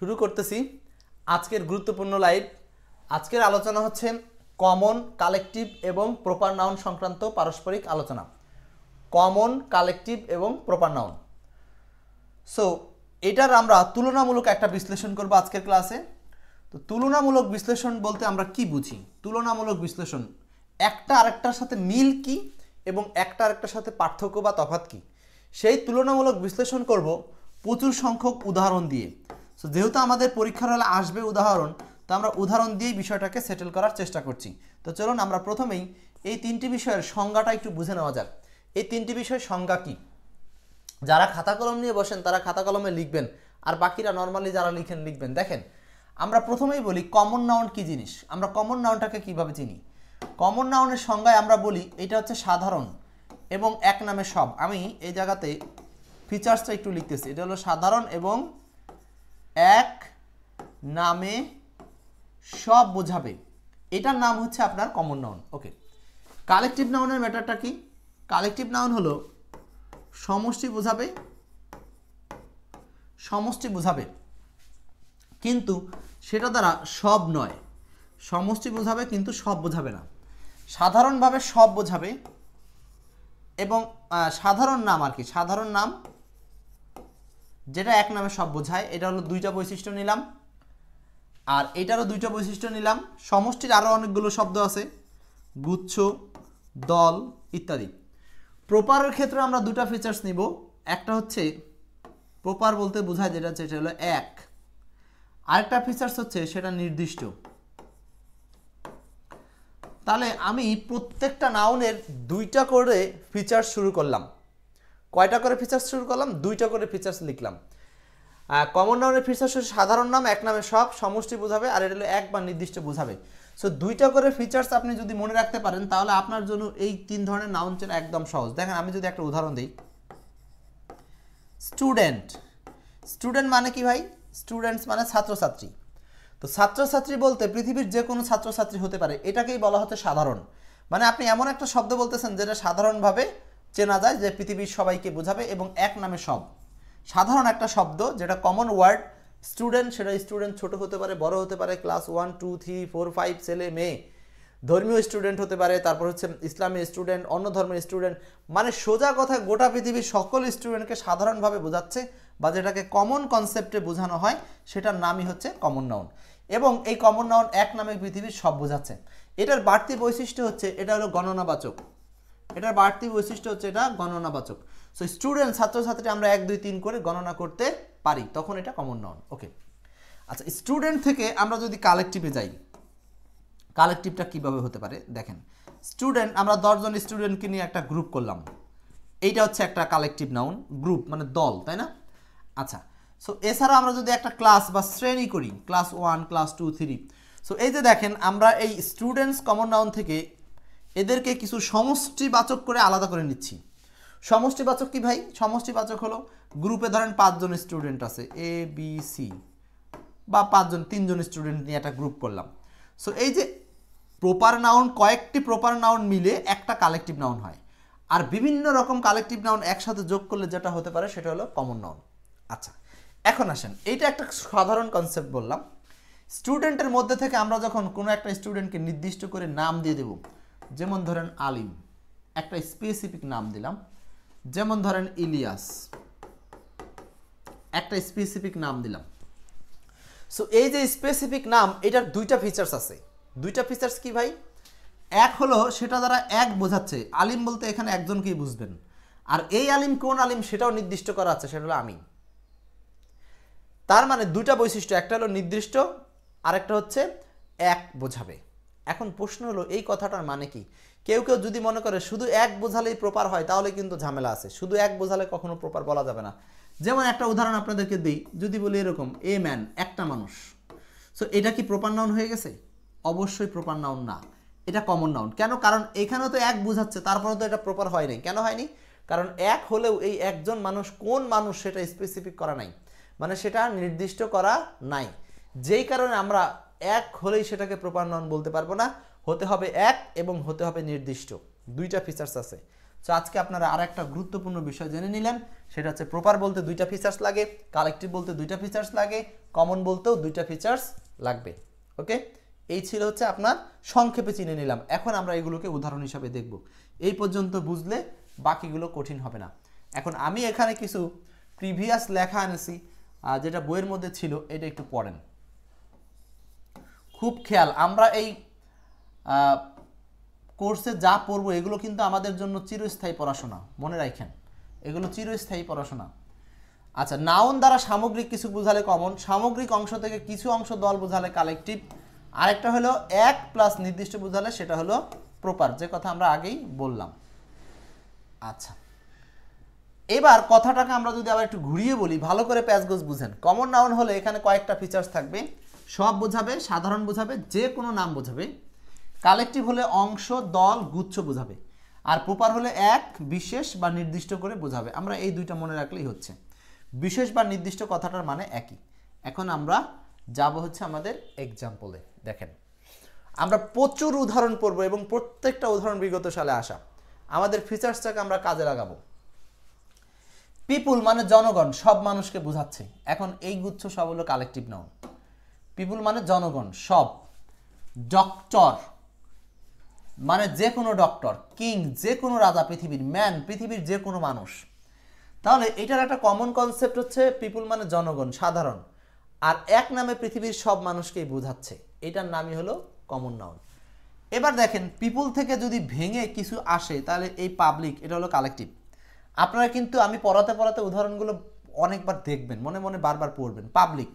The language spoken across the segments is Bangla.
শুরু করতেছি আজকের গুরুত্বপূর্ণ লাইভ। আজকের আলোচনা হচ্ছে কমন, কালেকটিভ এবং প্রপার নাউন সংক্রান্ত পারস্পরিক আলোচনা। কমন, কালেকটিভ এবং প্রপার নাউন। সো এটার আমরা তুলনামূলক একটা বিশ্লেষণ করব আজকের ক্লাসে। তো তুলনামূলক বিশ্লেষণ বলতে আমরা কি বুঝি? তুলনামূলক বিশ্লেষণ একটা আরেকটার সাথে মিল কি এবং একটা আরেকটার সাথে পার্থক্য বা তফাৎ কি, সেই তুলনামূলক বিশ্লেষণ করব প্রচুর সংখ্যক উদাহরণ দিয়ে। সো যেহেতু আমাদের পরীক্ষার হলে আসবে উদাহরণ, তো আমরা উদাহরণ দিয়েই বিষয়টাকে সেটেল করার চেষ্টা করছি। তো চলুন আমরা প্রথমেই এই তিনটি বিষয়ের সংজ্ঞাটা একটু বুঝে নেওয়া যাক। এই তিনটি বিষয়ের সংজ্ঞা কি? যারা খাতা কলম নিয়ে বসেন তারা খাতা কলমে লিখবেন, আর বাকিরা নর্মালি যারা লিখবেন। দেখেন, আমরা প্রথমেই বলি কমন নাউন কি জিনিস। আমরা কমন নাউনটাকে কিভাবে চিনি? কমন নাউনের সংজ্ঞায় আমরা বলি এটা হচ্ছে সাধারণ এবং এক নামে সব। আমি এই জায়গাতে ফিচার্সটা একটু লিখতেছি। এটা হলো সাধারণ এবং এক নামে সব বোঝাবে, এটার নাম হচ্ছে আপনার কমন নাউন। ওকে, কালেকটিভ নাউনের ম্যাটারটা কি? কালেকটিভ নাউন হলো সমষ্টি বোঝাবে, সমষ্টি বোঝাবে কিন্তু সেটা দ্বারা সব নয়। সমষ্টি বোঝাবে কিন্তু সব বোঝাবে না। সাধারণভাবে সব বোঝাবে এবং সাধারণ নাম আর কি, সাধারণ নাম যেটা এক নামে সব বোঝায়, এটা হলো দুইটা বৈশিষ্ট্য নিলাম। আর এটারও দুইটা বৈশিষ্ট্য নিলাম। সমষ্টির আরও অনেকগুলো শব্দ আছে, গুচ্ছ, দল ইত্যাদি। প্রপারের ক্ষেত্রে আমরা দুটা ফিচার্স নিব। একটা হচ্ছে প্রপার বলতে বোঝায় যেটা হলো এক, আরেকটা ফিচার্স হচ্ছে সেটা নির্দিষ্ট। তাহলে আমি প্রত্যেকটা নাউনের দুইটা করে ফিচার্স শুরু করলাম। কয়টা করে ফিচার্স শুরু করলাম? দুইটা করে ফিচার্স লিখলাম। কমন নাউনের ফিচার্স হচ্ছে সাধারণ নাম, এক নামে সব, সমষ্টি বোঝাবে, আর এটা হলো এক বা নির্দিষ্ট বোঝাবে। সো দুইটা করে ফিচার্স আপনি যদি মনে রাখতে পারেন তাহলে আপনার জন্য এই তিন ধরনের নাউন চেনা একদম সহজ। দেখেন, আমি যদি একটা উদাহরণ দিই, স্টুডেন্ট। স্টুডেন্ট মানে কি ভাই? স্টুডেন্টস মানে ছাত্রছাত্রী। তো ছাত্রছাত্রী বলতে পৃথিবীর যে কোনো ছাত্রছাত্রী হতে পারে, এটাকেই বলা হচ্ছে সাধারণ। মানে আপনি এমন একটা শব্দ বলতেছেন যেটা সাধারণভাবে চেনা যায়, যে পৃথিবীর সবাইকে বোঝাবে এবং এক নামে সব। সাধারণ একটা শব্দ যেটা কমন ওয়ার্ড। স্টুডেন্ট, সেটা স্টুডেন্ট ছোট হতে পারে, বড় হতে পারে, ক্লাস 1, 2, 3, 4, 5, ছেলে মেয়ে। ধর্মীয় স্টুডেন্ট হতে পারে, তারপর হচ্ছে ইসলামী স্টুডেন্ট, অন্য ধর্মের স্টুডেন্ট। মানে সোজা কথা গোটা পৃথিবীর সকল স্টুডেন্টকে সাধারণভাবে বোঝাচ্ছে বা যেটাকে কমন কনসেপ্টে বোঝানো হয়, সেটার নামই হচ্ছে কমন নাউন। এবং এই কমন নাউন এক নামে পৃথিবীর সব বোঝাচ্ছে। এটার বাড়তি বৈশিষ্ট্য হচ্ছে এটা হলো গণনাবাচক। এটার বাড়তি বৈশিষ্ট্য হচ্ছে এটা গণনাবাচক। সো স্টুডেন্ট, ছাত্রছাত্রী আমরা 1, 2, 3 করে গণনা করতে পারি, তখন এটা কমন নাউন। ওকে, আচ্ছা, স্টুডেন্ট থেকে আমরা যদি কালেকটিভে যাই, কালেকটিভটা কিভাবে হতে পারে দেখেন। স্টুডেন্ট, আমরা 10 জন স্টুডেন্টকে নিয়ে একটা গ্রুপ করলাম, এইটা হচ্ছে একটা কালেকটিভ নাউন। গ্রুপ মানে দল, তাই না? আচ্ছা, সো এছাড়া আমরা যদি একটা ক্লাস বা শ্রেণী করি, ক্লাস 1, ক্লাস 2, 3। সো এই যে দেখেন, আমরা এই স্টুডেন্টস কমন নাউন থেকে এদেরকে কিছু সমষ্টিবাচক করে আলাদা করে নিচ্ছি। সমষ্টিবাচক কি ভাই? সমষ্টিবাচক হলো গ্রুপে ধরেন 5 জন স্টুডেন্ট আছে, এ বি সি, বা 3 জন স্টুডেন্ট নিয়ে একটা গ্রুপ করলাম। সো এই যে প্রপার নাউন, কয়েকটি প্রপার নাউন মিলে একটা কালেকটিভ নাউন হয়। আর বিভিন্ন রকম কালেকটিভ নাউন একসাথে যোগ করলে যেটা হতে পারে সেটা হলো কমন নাউন। আচ্ছা, এখন আসেন, এইটা একটা সাধারণ কনসেপ্ট বললাম। স্টুডেন্টের মধ্যে থেকে আমরা যখন কোনো একটা স্টুডেন্টকে নির্দিষ্ট করে নাম দিয়ে দেব, যেমন ধরেন আলিম, একটা স্পেসিফিক নাম দিলাম। যেমন ধরেন ইলিয়াস, একটা স্পেসিফিক নাম দিলাম। সো এই যে স্পেসিফিক নাম, এটার দুইটা ফিচার্স আছে। দুইটা ফিচার্স কি ভাই? এক হলো সেটা দ্বারা এক বোঝাচ্ছে, আলিম বলতে এখানে একজনকেই বুঝবেন। আর এই আলিম কোন আলিম সেটাও নির্দিষ্ট করা আছে, সেটা হলো আমি। তার মানে দুইটা বৈশিষ্ট্য, একটা হলো নির্দিষ্ট, আরেকটা হচ্ছে এক বোঝাবে। এখন প্রশ্ন হলো এই কথাটার মানে কি? কেউ কেউ যদি মনে করে শুধু এক বোঝালেই প্রপার হয়, তাহলে কিন্তু ঝামেলা আছে। শুধু এক বোঝালে কখনো প্রপার বলা যাবে না। যেমন একটা উদাহরণ আপনাদেরকে দিই, যদি বলি এরকম, এ ম্যান, একটা মানুষ। সো এটা কি প্রপার নাউন হয়ে গেছে? অবশ্যই প্রপার নাউন না, এটা কমন নাউন। কেন? কারণ এখানেও তো এক বোঝাচ্ছে, তারপরে তো এটা প্রপার হয় নাই। কেন হয়নি? কারণ এক হলেও এই একজন মানুষ কোন মানুষ সেটা স্পেসিফিক করা নাই, মানে সেটা নির্দিষ্ট করা নাই। যেই কারণে আমরা এক হলেই সেটাকে প্রপার নাউন বলতে পারবো না। হতে হবে এক এবং হতে হবে নির্দিষ্ট, দুইটা ফিচার্স আছে। তো আজকে আপনারা আর একটা গুরুত্বপূর্ণ বিষয় জেনে নিলেন, সেটা হচ্ছে প্রপার বলতে দুইটা ফিচার্স লাগে, কালেকটিভ বলতে দুইটা ফিচার্স লাগে, কমন বলতেও দুইটা ফিচার্স লাগবে। ওকে, এই ছিল হচ্ছে আপনার সংক্ষেপে চিনে নিলাম। এখন আমরা এগুলোকে উদাহরণ হিসাবে দেখব। এই পর্যন্ত বুঝলে বাকিগুলো কঠিন হবে না। এখন আমি এখানে কিছু প্রিভিয়াস লেখা আনেছি, যেটা বইয়ের মধ্যে ছিল, এটা একটু পড়েন। খুব খেয়াল, আমরা এই কোর্সে যা পড়বো এগুলো কিন্তু আমাদের জন্য চিরস্থায়ী পড়াশোনা, মনে রাখেন, এগুলো চিরস্থায়ী পড়াশোনা। আচ্ছা, নাউন দ্বারা সামগ্রিক কিছু বোঝালে কমন, সামগ্রিক অংশ থেকে কিছু অংশ দল বোঝালে কালেকটিভ, আরেকটা হলো এক প্লাস নির্দিষ্ট বোঝালে সেটা হলো প্রপার, যে কথা আমরা আগেই বললাম। আচ্ছা, এবার কথাটাকে আমরা যদি আবার একটু ঘুরিয়ে বলি, ভালো করে প্যাচগোজ বুঝেন। কমন নাউন হলে এখানে কয়েকটা ফিচার্স থাকবে, সব বোঝাবে, সাধারণ বোঝাবে, যে কোনো নাম বোঝাবে। কালেকটিভ হলে অংশ, দল, গুচ্ছ বোঝাবে। আর প্রপার হলে এক, বিশেষ বা নির্দিষ্ট করে বোঝাবে। আমরা এই দুইটা মনে রাখলেই হচ্ছে। বিশেষ বা নির্দিষ্ট কথাটার মানে একই। এখন আমরা যাব হচ্ছে আমাদের এক্সাম্পলে। দেখেন, আমরা প্রচুর উদাহরণ পড়ব এবং প্রত্যেকটা উদাহরণ বিগত সালে আসা। আমাদের ফিচার্সটাকে আমরা কাজে লাগাবো। পিপুল মানে জনগণ, সব মানুষকে বোঝাচ্ছে। এখন এই গুচ্ছ সব হলো কালেকটিভ নাউন। পিপুল মানে জনগণ, সব। ডক্টর মানে যে কোনো ডক্টর, কিং যে কোনো রাজা পৃথিবীর, ম্যান পৃথিবীর যে কোনো মানুষ। তাহলে এটার একটা কমন কনসেপ্ট হচ্ছে পিপুল মানে জনগণ, সাধারণ, আর এক নামে পৃথিবীর সব মানুষকেই বোঝাচ্ছে, এটার নামই হলো কমন নাউন। এবার দেখেন, পিপুল থেকে যদি ভেঙে কিছু আসে তাহলে এই পাবলিক, এটা হলো কালেকটিভ। আপনারা কিন্তু আমি পড়াতে পড়াতে উদাহরণগুলো অনেকবার দেখবেন, মনে মনে বারবার পড়বেন। পাবলিক,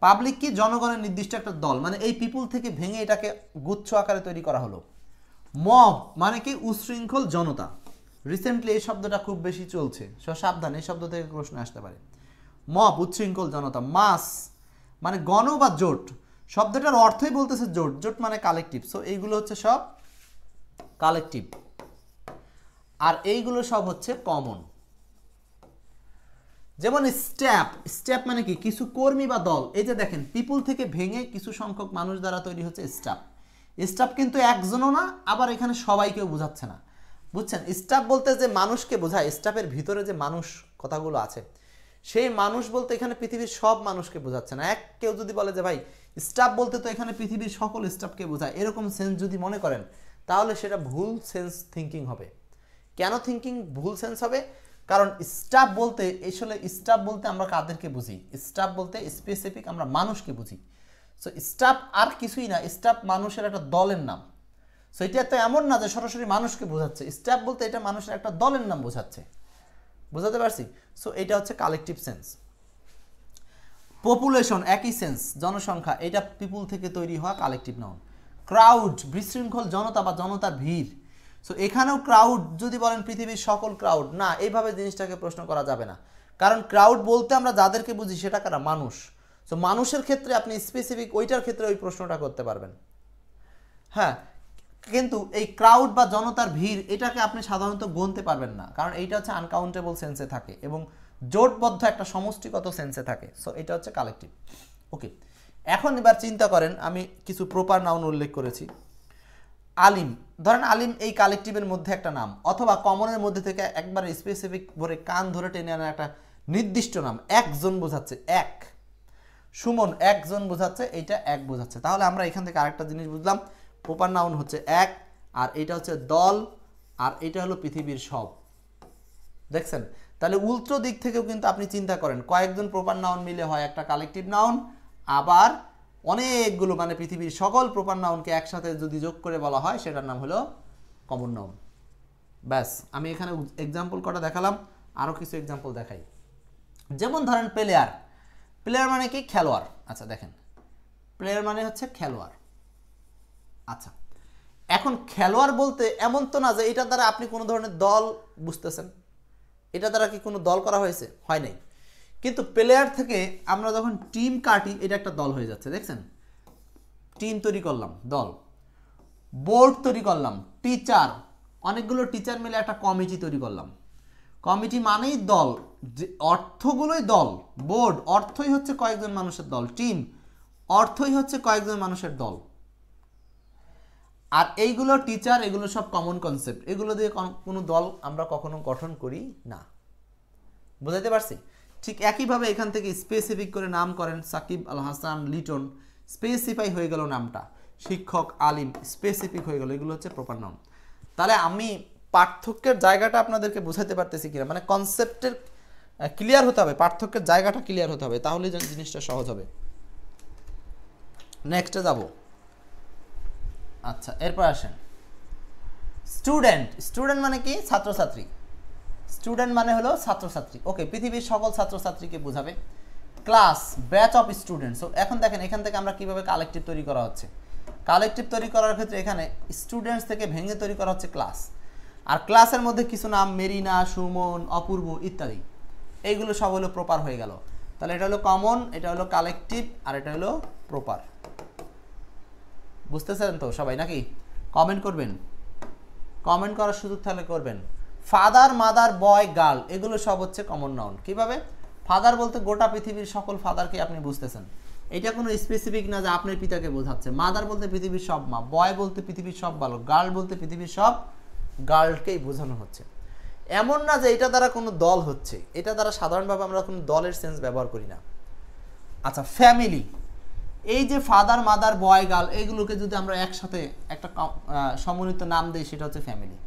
পাবলিক কি জনগণের নির্দিষ্ট একটা দল, মানে এই পিপুল থেকে ভেঙে এটাকে গুচ্ছ আকারে তৈরি করা হলো। মব মানে কি উচ্ছৃঙ্খল জনতা। রিসেন্টলি এই শব্দটা খুব বেশি চলছে, সাবধান, এই শব্দ থেকে প্রশ্ন আসতে পারে। মব উচ্ছৃঙ্খল জনতা। মাস মানে গণ বা জোট, শব্দটার অর্থই বলতেছে জোট, জোট মানে কালেকটিভ। সো এইগুলো হচ্ছে সব কালেকটিভ, আর এইগুলো সব হচ্ছে কমন। যেমন স্ট্যাপ, স্ট্যাপ মানে কি কিছু কর্মী বা দল। এই যে দেখেন, পিপুল থেকে ভেঙে কিছু সংখ্যক মানুষ দ্বারা তৈরি হচ্ছে স্টাফ। স্টাফ কিন্তু একজনও না, আবার এখানে সবাইকেও বোঝাচ্ছে না, বুঝছেন? স্টাফ বলতে যে মানুষকে বোঝায়, স্টাফের ভিতরে যে মানুষ কথাগুলো আছে, সেই মানুষ বলতে এখানে পৃথিবীর সব মানুষকে বোঝাচ্ছে না। এক কেউ যদি বলে যে ভাই স্টাফ বলতে তো এখানে পৃথিবীর সকল স্টাফকে বোঝায়, এরকম সেন্স যদি মনে করেন, তাহলে সেটা ভুল সেন্স থিঙ্কিং হবে। কেন থিঙ্কিং ভুল সেন্স হবে? কারণ স্টাফ বলতে, আসলে স্টাফ বলতে আমরা কাদেরকে বুঝি? স্টাফ বলতে স্পেসিফিক আমরা মানুষকে বুঝি। সো স্টাফ আর কিছুই না, স্টাফ মানুষের একটা দলের নাম। সো এটা তো এমন না যে সরাসরি মানুষকে বোঝাচ্ছে, স্টাফ বলতে এটা মানুষের একটা দলের নাম বোঝাচ্ছে। বুঝাতে পারছি? সো এটা হচ্ছে কালেকটিভ সেন্স। পপুলেশন একই সেন্স, জনসংখ্যা, এটা পিপুল থেকে তৈরি হওয়া কালেকটিভ নাউন। ক্রাউড বিশৃঙ্খল জনতা বা জনতার ভিড়। সো এখানেও ক্রাউড যদি বলেন পৃথিবীর সকল ক্রাউড, না, এইভাবে জিনিসটাকে প্রশ্ন করা যাবে না। কারণ ক্রাউড বলতে আমরা যাদেরকে বুঝি সেটা কারা? মানুষ। সো মানুষের ক্ষেত্রে আপনি স্পেসিফিক ওইটার ক্ষেত্রে ওই প্রশ্নটা করতে পারবেন। হ্যাঁ, কিন্তু এই ক্রাউড বা জনতার ভিড়, এটাকে আপনি সাধারণত গুনতে পারবেন না, কারণ এইটা হচ্ছে আনকাউন্টেবল সেন্সে থাকে এবং জোটবদ্ধ একটা সমষ্টিগত সেন্সে থাকে। সো এটা হচ্ছে কালেকটিভ। ওকে, এখন এবার চিন্তা করেন, আমি কিছু প্রপার নাউন উল্লেখ করেছি। আলিম, ধরেন আলিম এই কালেকটিভের মধ্যে একটা নাম, অথবা কমনের মধ্যে থেকে একবার স্পেসিফিক ভরে কান ধরে টেনে আনা একটা নির্দিষ্ট নাম, একজন বোঝাচ্ছে, এক। সুমন একজন বোঝাচ্ছে, এইটা এক বোঝাচ্ছে। তাহলে আমরা এখান থেকে আরেকটা জিনিস বুঝলাম, প্রপার নাউন হচ্ছে এক, আর এটা হচ্ছে দল, আর এটা হলো পৃথিবীর সব। দেখছেন? তাহলে উল্টো দিক থেকেও কিন্তু আপনি চিন্তা করেন, কয়েকজন প্রপার নাউন মিলে হয় একটা কালেকটিভ নাউন, আবার অনেকগুলো মানে পৃথিবীর সকল প্রপার নাউনকে একসাথে যদি যোগ করে বলা হয় সেটার নাম হলো কমন নাউন। ব্যাস, আমি এখানে এক্সাম্পল কটা দেখালাম, আরও কিছু এক্সাম্পল দেখাই। যেমন ধরেন প্লেয়ার, প্লেয়ার মানে কি? খেলোয়াড়। আচ্ছা দেখেন, প্লেয়ার মানে হচ্ছে খেলোয়াড়। আচ্ছা, এখন খেলোয়াড় বলতে এমন তো না যে এটা দ্বারা আপনি কোনো ধরনের দল বুঝতেছেন, এটা দ্বারা কি কোনো দল করা হয়েছে? হয় নাই। কিন্তু প্লেয়ার থেকে আমরা যখন টিম কাটি, এটা একটা দল হয়ে যাচ্ছে। দেখছেন? টিম তৈরি করলাম, দল। বোর্ড তৈরি করলাম, টিচার, অনেকগুলো টিচার মিলে একটা কমিটি তৈরি করলাম। কমিটি মানেই দল, যে অর্থগুলোই দল। বোর্ড অর্থই হচ্ছে কয়েকজন মানুষের দল, টিম অর্থই হচ্ছে কয়েকজন মানুষের দল। আর এইগুলো টিচার, এগুলো সব কমন কনসেপ্ট, এগুলো দিয়ে কোনো দল আমরা কখনো গঠন করি না। বুঝাইতে পারছি? ঠিক একইভাবে এখান থেকে স্পেসিফিক করে নাম করেন সাকিব আল হাসান লিটন, স্পেসিফাই হয়ে গেল নামটা, শিক্ষক আলিম স্পেসিফিক হয়ে গেল, এগুলো হচ্ছে প্রপার নাউন। তাহলে আমি পার্থক্যের জায়গাটা আপনাদেরকে বোঝাতে পারতেছি কিনা, মানে কনসেপ্টের ক্লিয়ার হতে হবে, পার্থক্যের জায়গাটা ক্লিয়ার হতে হবে, তাহলে জিনিসটা সহজ হবে। নেক্সটে যাব। আচ্ছা, এরপর আসেন স্টুডেন্ট। স্টুডেন্ট মানে কি? ছাত্রছাত্রী। স্টুডেন্ট মানে হলো ছাত্রছাত্রী। ওকে, পৃথিবীর সকল ছাত্রছাত্রীকে বোঝাবে। Class, batch of student. So এখন দেখেন এখান থেকে আমরা কিভাবে কালেকটিভ তৈরি করা হচ্ছে। কালেকটিভ তৈরি করার ক্ষেত্রে এখানে স্টুডেন্টস থেকে ভেঙে তৈরি করা হচ্ছে ক্লাস। আর ক্লাসের মধ্যে কিছু নাম, মেরিনা, সুমন, অপূর্ব ইত্যাদি, এইগুলো সব হলো প্রপার হয়ে গেল। তাহলে এটা হলো কমন, এটা হলো কালেকটিভ, আর এটা হলো প্রপার। বুঝতেছেন তো সবাই নাকি? কমেন্ট করবেন, কমেন্ট করার সুযোগ থাকলে করবেন। ফাদার, মাদার, বয়, গার্ল, এগুলো সব হচ্ছে কমন নাউন। কিভাবে? ফাদার বলতে গোটা পৃথিবীর সকল ফাদারকে আপনি বুঝতেছেন, এটা কোনো স্পেসিফিক না যে আপনার পিতাকে বোঝাচ্ছে। মাদার বলতে পৃথিবীর সব মা, বয় বলতে পৃথিবীর সব বালক, গার্ল বলতে পৃথিবীর সব গার্লকেই বোঝানো হচ্ছে। এমন না যে এটা দ্বারা কোনো দল হচ্ছে, এটা দ্বারা সাধারণভাবে আমরা কোনো দলের সেন্স ব্যবহার করি না। আচ্ছা, ফ্যামিলি, এই যে ফাদার, মাদার, বয়, গার্ল, এইগুলোকে যদি আমরা একসাথে একটা সমন্বিত নাম দিই, সেটা হচ্ছে ফ্যামিলি।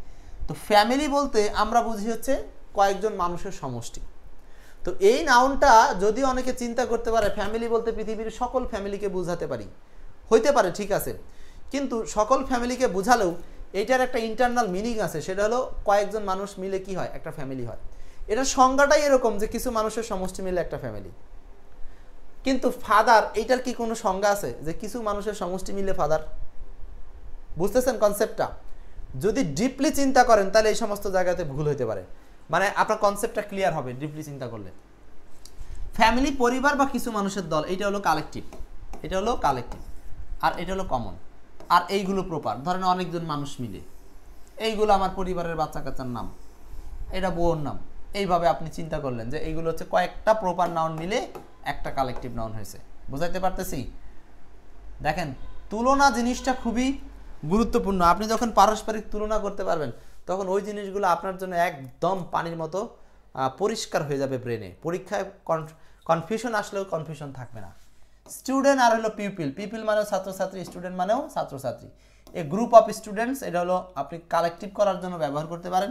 তো ফ্যামিলি বলতে আমরা বুঝি হচ্ছে কয়েকজন মানুষের সমষ্টি। তো এই নাউনটা যদি অনেকে চিন্তা করতে পারে ফ্যামিলি বলতে পৃথিবীর সকল ফ্যামিলিকে বোঝাতে পারি, হইতে পারে, ঠিক আছে, কিন্তু সকল ফ্যামিলিকে বোঝালেও এইটার একটা ইন্টারনাল মিনিং আছে, সেটা হলো কয়েকজন মানুষ মিলে কি হয়? একটা ফ্যামিলি হয়। এটা সংজ্ঞাটাই এরকম যে কিছু মানুষের সমষ্টি মিলে একটা ফ্যামিলি। কিন্তু ফাদার, এইটার কি কোনো সংজ্ঞা আছে যে কিছু মানুষের সমষ্টি মিলে ফাদার? বুঝতেছেন কনসেপ্টটা? যদি ডিপলি চিন্তা করেন তাহলে এই সমস্ত জায়গাতে ভুল হইতে পারে, মানে আপনার কনসেপ্টটা ক্লিয়ার হবে ডিপলি চিন্তা করলে। ফ্যামিলি পরিবার বা কিছু মানুষের দল, এটা হলো কালেকটিভ, এটা হলো কালেকটিভ, আর এটা হলো কমন। আর এইগুলো প্রপার, ধরেন অনেকজন মানুষ মিলে, এইগুলো আমার পরিবারের বাচ্চা কাচ্চার নাম, এটা বউর নাম, এইভাবে আপনি চিন্তা করলেন যে এইগুলো হচ্ছে কয়েকটা প্রপার নাউন মিলে একটা কালেকটিভ নাউন হয়েছে। বুঝাইতে পারতেছি? দেখেন, তুলনা জিনিসটা খুবই গুরুত্বপূর্ণ। আপনি যখন পারস্পরিক তুলনা করতে পারবেন তখন ওই জিনিসগুলো আপনার জন্য একদম পানির মতো পরিষ্কার হয়ে যাবে ব্রেনে। পরীক্ষায় কনফিউশন আসলেও কনফিউশন থাকবে না। স্টুডেন্ট আর হলো পিপিল, পিপিল মানেও ছাত্রছাত্রী, স্টুডেন্ট মানেও ছাত্রছাত্রী। এই গ্রুপ অফ স্টুডেন্টস, এটা হলো আপনি কালেকটিভ করার জন্য ব্যবহার করতে পারেন।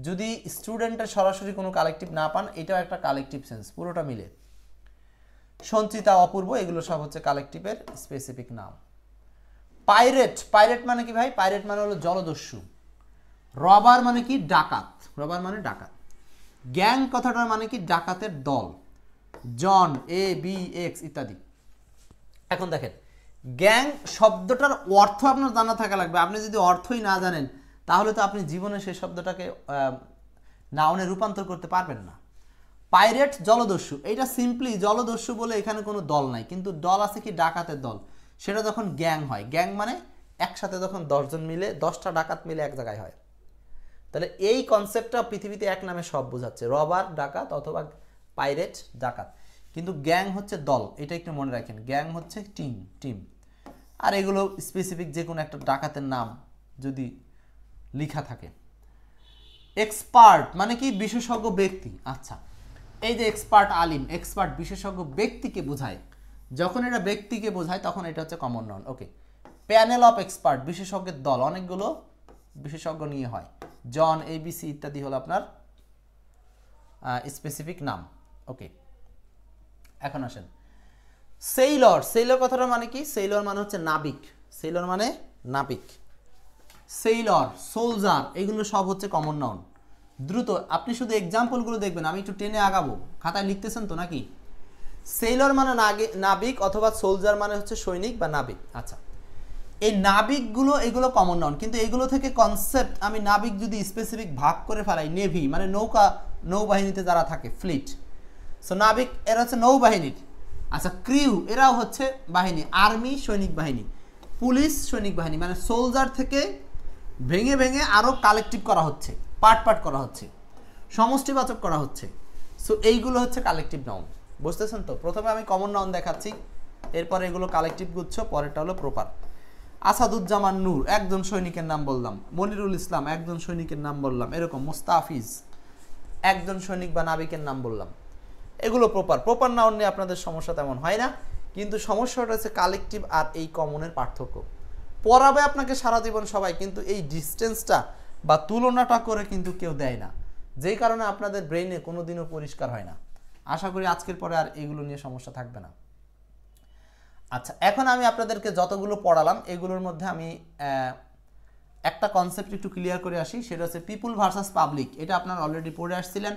যদি স্টুডেন্টের সরাসরি কোনো কালেকটিভ না পান, এটাও একটা কালেকটিভ সেন্স, পুরোটা মিলে। সঞ্চিতা, অপূর্ব, এগুলো সব হচ্ছে কালেকটিভের স্পেসিফিক নাম। পাইরেট, পাইরেট মানে কি ভাই? পাইরেট মানে হলো জলদস্যু। রবার মানে কি? ডাকাত, রবার মানে ডাকাত। গ্যাং কথাটার মানে কি? ডাকাতের দল। জন, এ বি এক্স ইত্যাদি। এখন দেখেন, গ্যাং শব্দটার অর্থ আপনার জানা থাকা লাগবে। আপনি যদি অর্থই না জানেন তাহলে তো আপনি জীবনে সেই শব্দটাকে নাউনে রূপান্তর করতে পারবেন না। পাইরেট জলদস্যু, এইটা সিম্পলি জলদস্যু বলে এখানে কোনো দল নাই, কিন্তু দল আছে কি? ডাকাতের দল। সেটা যখন গ্যাং হয়, গ্যাং মানে একসাথে যখন 10 জন মিলে, 10টা ডাকাত মিলে এক জায়গায় হয়। তাহলে এই কনসেপ্টটা পৃথিবীতে এক নামে সব বোঝাচ্ছে, রবার ডাকাত অথবা পাইরেট ডাকাত। কিন্তু গ্যাং হচ্ছে দল, এটা একটু মনে রাখেন। গ্যাং হচ্ছে টিম, টিম। আর এগুলো স্পেসিফিক যে কোনো একটা ডাকাতের নাম যদি লেখা থাকে। এক্সপার্ট মানে কি? বিশেষজ্ঞ ব্যক্তি। আচ্ছা, এই যে এক্সপার্ট আলিম, এক্সপার্ট বিশেষজ্ঞ ব্যক্তিকে বোঝায়। যখন এটা ব্যক্তিকে বোঝায় তখন এটা হচ্ছে common noun. Okay, panel of expert, বিশেষজ্ঞের দল, অনেকগুলো বিশেষজ্ঞ নিয়ে হয়। জন, এবিসি ইত্যাদি হলো আপনার স্পেসিফিক নাম। ওকে, এখন আসেন সেইলর। সেইলর কথাটা মানে কি? সেইলর মানে হচ্ছে নাবিক, সেইলর মানে নাবিক। সেইলর, সোলজার, এগুলো সব হচ্ছে কমন নাউন। দ্রুত আপনি শুধু এক্সাম্পলগুলো দেখবেন, আমি একটু টেনে আগাবো, খাতায় লিখতেছেন তো নাকি? সেইলর মানে নাবিক, অথবা সোলজার মানে হচ্ছে সৈনিক বা নাবিক। আচ্ছা, এই নাবিকগুলো এগুলো কমন নাউন, কিন্তু এগুলো থেকে কনসেপ্ট আমি নাবিক যদি স্পেসিফিক ভাগ করে ফেলাই, নেভি মানে নৌকা, নৌবাহিনীতে যারা থাকে, ফ্লিট। সো নাবিক এরা হচ্ছে নৌবাহিনীর। আচ্ছা, ক্রিউ এরাও হচ্ছে বাহিনী, আর্মি সৈনিক বাহিনী, পুলিশ সৈনিক বাহিনী। মানে সোলজার থেকে ভেঙে ভেঙে আরও কালেকটিভ করা হচ্ছে, পার্ট পার্ট করা হচ্ছে, সমষ্টিবাচক করা হচ্ছে। সো এইগুলো হচ্ছে কালেকটিভ নাউন। বুঝতেছেন তো? প্রথমে আমি কমন নাউন দেখাচ্ছি, এরপর এগুলো কালেকটিভ গুচ্ছ, পরেরটা হলো প্রপার। আসাদুজ্জামান নূর একজন সৈনিকের নাম বললাম, মনিরুল ইসলাম একজন সৈনিকের নাম বললাম, এরকম মুস্তাফিজ একজন সৈনিক বা নাবিকের নাম বললাম। এগুলো প্রপার নাউন নিয়ে আপনাদের সমস্যা তেমন হয় না, কিন্তু সমস্যাটা হচ্ছে কালেকটিভ আর এই কমনের পার্থক্য। পড়াবে আপনাকে সারা জীবন সবাই, কিন্তু এই ডিস্টেন্সটা বা তুলনাটা করে কিন্তু কেউ দেয় না, যেই কারণে আপনাদের ব্রেইনে কোনোদিনও পরিষ্কার হয় না। আশা করি আজকের পরে আর এগুলো নিয়ে সমস্যা থাকবে না। আচ্ছা, এখন আমি আপনাদেরকে যতগুলো পড়ালাম এগুলোর মধ্যে আমি একটা কনসেপ্ট একটু ক্লিয়ার করে আসি, সেটা হচ্ছে পিপুল ভার্সাস পাবলিক। এটা আপনারা অলরেডি পড়ে আসছিলেন,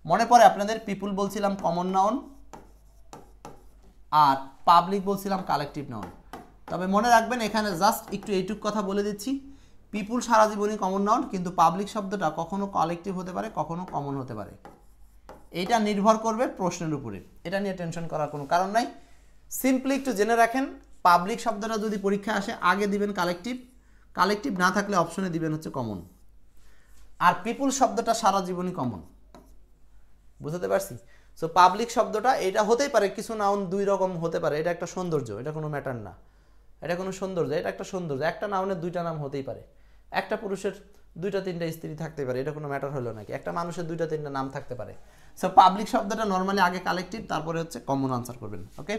মনে পড়ে আপনাদের? পিপুল বলছিলাম কমন নাউন আর পাবলিক বলছিলাম কালেকটিভ নাউন। তবে মনে রাখবেন এখানে জাস্ট একটু এইটুক কথা বলে দিচ্ছি, পিপুল সারা জীবনই কমন নাউন, কিন্তু পাবলিক শব্দটা কখনো কালেকটিভ হতে পারে, কখনো কমন হতে পারে। এটা নির্ভর করবে প্রশ্নের উপরে, এটা নিয়ে টেনশন করার কোনো কারণ নাই। সিম্পলি একটু জেনে রাখেন, পাবলিক শব্দটা যদি পরীক্ষা আসে আগে দিবেন কালেকটিভ, কালেকটিভ না থাকলে অপশনে দিবেন হচ্ছে কমন। আর পিপুল শব্দটা সারা জীবনই কমন, বুঝতে পারছি? সো পাবলিক শব্দটা এটা হতেই পারে, কিছু নাউন দুই রকম হতে পারে, এটা একটা সৌন্দর্য, এটা কোনো ম্যাটার না, এটা কোনো সৌন্দর্য, এটা একটা সৌন্দর্য। একটা নাউনের দুইটা নাম হতেই পারে, একটা পুরুষের দুইটা তিনটা স্ত্রী থাকতে পারে, এটা কোনো ম্যাটার হলো নাকি? একটা মানুষের দুইটা তিনটা নাম থাকতে পারে। সো পাবলিক শব্দটা নর্মালি আগে কালেকটিভ, তারপরে হচ্ছে কমন আনসার করবেন। ওকে,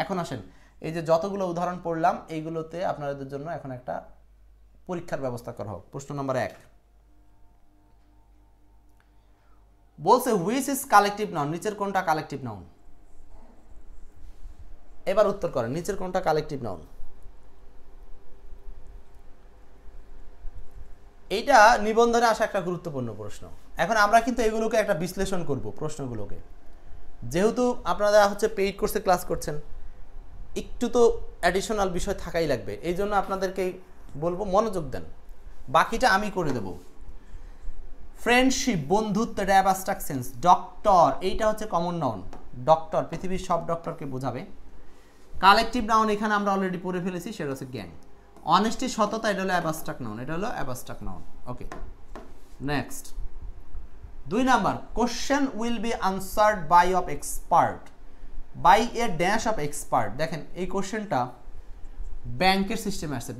এখন আসেন, এই যে যতগুলো উদাহরণ পড়লাম এইগুলোতে আপনাদের জন্য এখন একটা পরীক্ষার ব্যবস্থা করা হোক। প্রশ্ন নম্বর 1 বলছে হুইচ ইজ কালেকটিভ নাউন, নিচের কোনটা কালেকটিভ নাউন? এবার উত্তর করেন, নিচের কোনটা কালেকটিভ নাউন? এইটা নিবন্ধনে আসা একটা গুরুত্বপূর্ণ প্রশ্ন। এখন আমরা কিন্তু এগুলোকে একটা বিশ্লেষণ করব প্রশ্নগুলোকে, যেহেতু আপনারা হচ্ছে পেইড কোর্সে ক্লাস করছেন, একটু তো অ্যাডিশনাল বিষয় থাকাই লাগবে। এই জন্য আপনাদেরকে বলবো মনোযোগ দেন, বাকিটা আমি করে দেব। ফ্রেন্ডশিপ, বন্ধুত্ব, এটা অ্যাবস্ট্রাক্ট সেন্স। ডক্টর, এইটা হচ্ছে কমন নাউন, ডক্টর পৃথিবীর সব ডক্টরকে বোঝাবে। কালেকটিভ নাউন এখানে আমরা অলরেডি পড়ে ফেলেছি, সেটা হচ্ছে গ্যাং। অনেস্টি, সততা, এটা হলো অ্যাবস্ট্রাক্ট নাউন, এটা হলো abstract noun. Okay, next 2 number, question will be answered by of expert, by a dash of expert. দেখেন এই কোশ্চেনটা ব্যাংকের সিস্টেমে আসছে,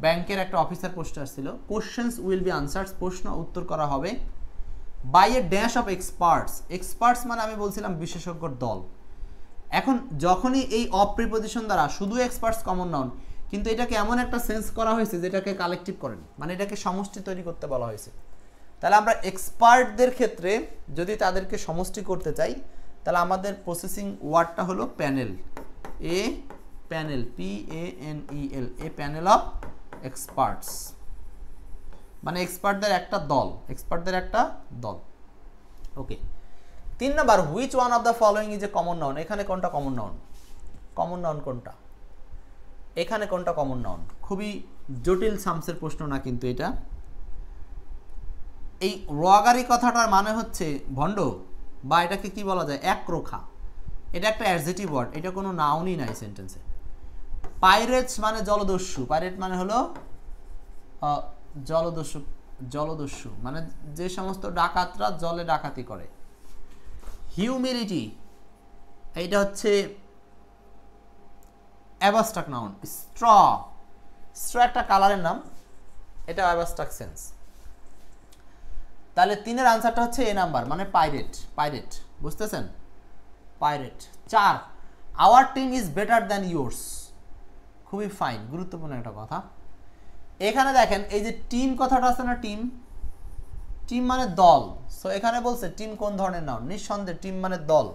ব্যাংকের একটা অফিসার পোস্টে আসছিল, কোশ্চেন্স উইল বি আনসার্ড, প্রশ্ন উত্তর করা হবে by a dash of experts. Experts মানে আমি বলছিলাম বিশেষজ্ঞর দল। এখন যখনই এই অফ প্রিপোজিশন দ্বারা শুধু এক্সপার্টস কমন নাউন, কিন্তু এটাকে এমন একটা সেন্স করা হয়েছে যেটাকে কালেকটিভ করেন, মানে এটাকে সমষ্টি তৈরি করতে বলা হয়েছে। তাহলে আমরা এক্সপার্টদের ক্ষেত্রে যদি তাদেরকে সমষ্টি করতে চাই, তাহলে আমাদের প্রসেসিং ওয়ার্ডটা হলো panel, A panel, PANEL, A panel of experts, মানে এক্সপার্টদের একটা দল, এক্সপার্টদের একটা দল। ওকে, 3 number, which one of the following is a common noun. এখানে কোনটা কমন নাউন? কমন নাউন কোনটা? এখানে কোনটা কমন নাউন? খুবই জটিল সামসের প্রশ্ন না কিন্তু এটা। এই রগারি কথাটার মানে হচ্ছে ভণ্ড, বা এটাকে কি বলা যায়, একরোখা। এটা একটা অ্যাডজেক্টিভ ওয়ার্ড, এটা কোনো নাউনই নাই সেন্টেন্সে। পাইরেটস মানে জলদস্যু, পাইরেট মানে হলো জলদস্যু মানে যে সমস্ত ডাকাতরা জলে ডাকাতি করে। হিউমিলিটি, এইটা হচ্ছে অ্যাবস্ট্রাক্ট নাউন। স্ট্র একটা কালারের নাম, এটা অ্যাবস্ট্রাক্ট সেন্স। তাহলে 3-এর আনসারটা হচ্ছে এ নাম্বার, মানে পাইরেট, বুঝতেছেন? Pirate. 4, our team is better than yours, খুবই ফাইন, গুরুত্বপূর্ণ একটা কথা। এখানে দেখেন এই যে টিম কথাটা আছে না, টিম মানে দল। সো এখানে বলছে টিম কোন ধরনের নাউন? নিঃসন্দেহে টিম মানে দল,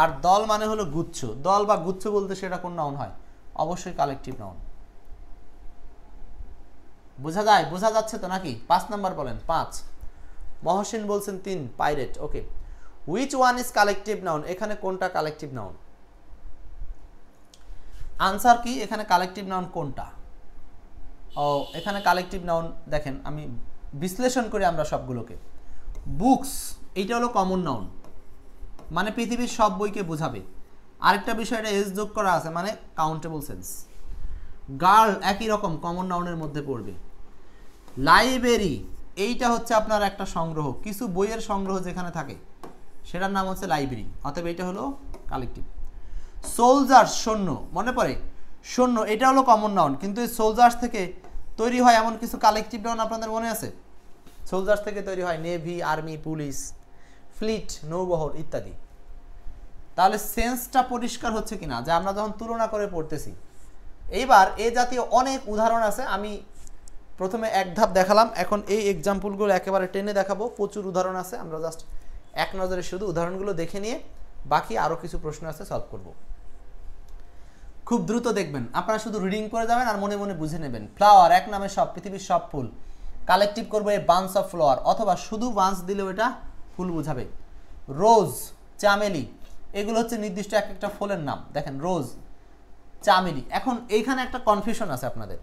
আর দল মানে হলো গুচ্ছ। দল বা গুচ্ছ বলতে সেটা কোন নাউন হয়? অবশ্যই কালেকটিভ নাউন। বোঝা যাচ্ছে তো নাকি? 5 নাম্বার বলেন। 5, মহসিন বলছেন 3, pirate. Okay, which one is collective noun, এখানে কোনটা কালেকটিভ নাউন? আনসার কি? এখানে কালেকটিভ নাউন কোনটা? ও, এখানে কালেকটিভ নাউন দেখেন, আমি বিশ্লেষণ করি আমরা সবগুলোকে। বুকস, এইটা হলো কমন নাউন, মানে পৃথিবীর সব বইকে বোঝাবে। আরেকটা বিষয়, এটা এস যোগ করা আছে, মানে কাউন্টেবল সেন্স। গার্ল একই রকম কমন নাউনের মধ্যে পড়বে। লাইব্রেরি, এইটা হচ্ছে আপনার একটা সংগ্রহ, কিছু বইয়ের সংগ্রহ যেখানে থাকে সেটার নাম হচ্ছে লাইব্রেরি, অতএব এইটা হলো কালেকটিভ। সোলজার, সৈন্য, মনে পড়ে সৈন্য এটা হলো কমন নাউন, কিন্তু এই সোলজার্স থেকে তৈরি হয় এমন কিছু কালেকটিভ নাউন আপনাদের মনে আছে? সোলজার্স থেকে তৈরি হয় নেভি, আর্মি, পুলিশ, ফ্লিট, নৌবহর ইত্যাদি। তাহলে সেন্সটা পরিষ্কার হচ্ছে কিনা যে আমরা যখন তুলনা করে পড়তেছি। এইবার এই জাতীয় অনেক উদাহরণ আছে, আমি প্রথমে এক ধাপ দেখালাম, এখন এই এক্সাম্পলগুলো একেবারে টেনে দেখাবো। প্রচুর উদাহরণ আছে, আমরা জাস্ট এক নজরে শুধু উদাহরণগুলো দেখে নিয়ে বাকি আরও কিছু প্রশ্ন আছে সলভ করব। খুব দ্রুত দেখবেন, আপনারা শুধু রিডিং করে যাবেন আর মনে মনে বুঝে নেবেন। ফ্লাওয়ার, এক নামে সব, পৃথিবীর সব ফুল। কালেকটিভ করবো এই বান্স অফ ফ্লাওয়ার, অথবা শুধু বান্স দিলেও এটা ফুল বোঝাবে। রোজ, চামেলি, এগুলো হচ্ছে নির্দিষ্ট এক একটা ফুলের নাম। দেখেন রোজ, চামেলি। এখন এইখানে একটা কনফিউশন আছে আপনাদের,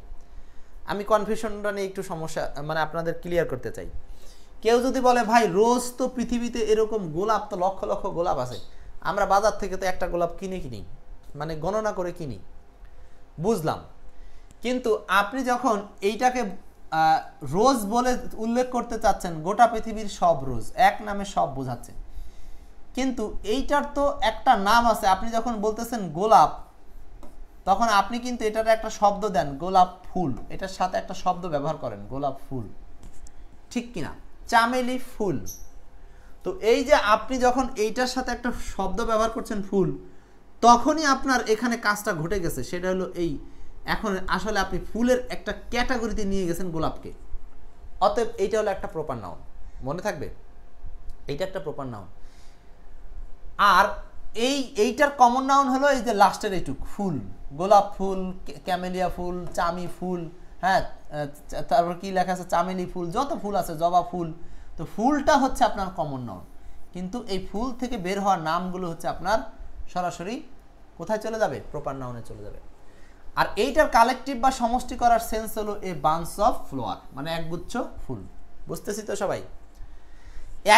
আমি কনফিউশনটা নিয়ে একটু সমস্যা মানে আপনাদের ক্লিয়ার করতে চাই। কেউ যদি বলে ভাই রোজ তো পৃথিবীতে এরকম গোলাপ তো লক্ষ লক্ষ গোলাপ আছে, আমরা বাজার থেকে তো একটা গোলাপ কিনি মানে গণনা করে কিনি, বুঝলাম। কিন্তু আপনি যখন এইটাকে রোজ বলে উল্লেখ করতে চাচ্ছেন, গোটা পৃথিবীর সব রোজ, এক নামে সব বোঝাচ্ছে, কিন্তু এইটার তো একটা নাম আছে। আপনি যখন বলতেছেন গোলাপ, তখন আপনি কিন্তু এটার একটা শব্দ দেন, গোলাপ ফুল, এটার সাথে একটা শব্দ ব্যবহার করেন, গোলাপ ফুল, ঠিক কিনা? চামেলি ফুল। তো এই যে আপনি যখন এইটার সাথে একটা শব্দ ব্যবহার করছেন ফুল, তখনই আপনার এখানে কাজটা ঘটে গেছে। সেটা হলো এই, এখন আসলে আপনি ফুলের একটা ক্যাটাগরিতে নিয়ে গেছেন গোলাপকে। অতএব এইটা হলো একটা প্রপার নাউন, মনে থাকবে, এইটা একটা প্রপার নাউন। আর এইটার কমন নাউন হলো এই যে লাস্টের এইটুক, ফুল, গোলাপ ফুল, ক্যামেলিয়া ফুল, চামি ফুল, হ্যাঁ, তারপর কি লেখা আছে, চামেলি ফুল, যত ফুল আছে, জবা ফুল। তো ফুলটা হচ্ছে আপনার কমন নাউন, কিন্তু এই ফুল থেকে বের হওয়ার নামগুলো হচ্ছে আপনার সরাসরি কোথায় চলে যাবে? প্রপার নাউনে চলে যাবে। আর এইটার কালেকটিভ বা সমষ্টি করার সেন্স হলো এ বান্স অফ ফ্লাওয়ার, মানে একগুচ্ছ ফুল। বুঝতেছি তো সবাই?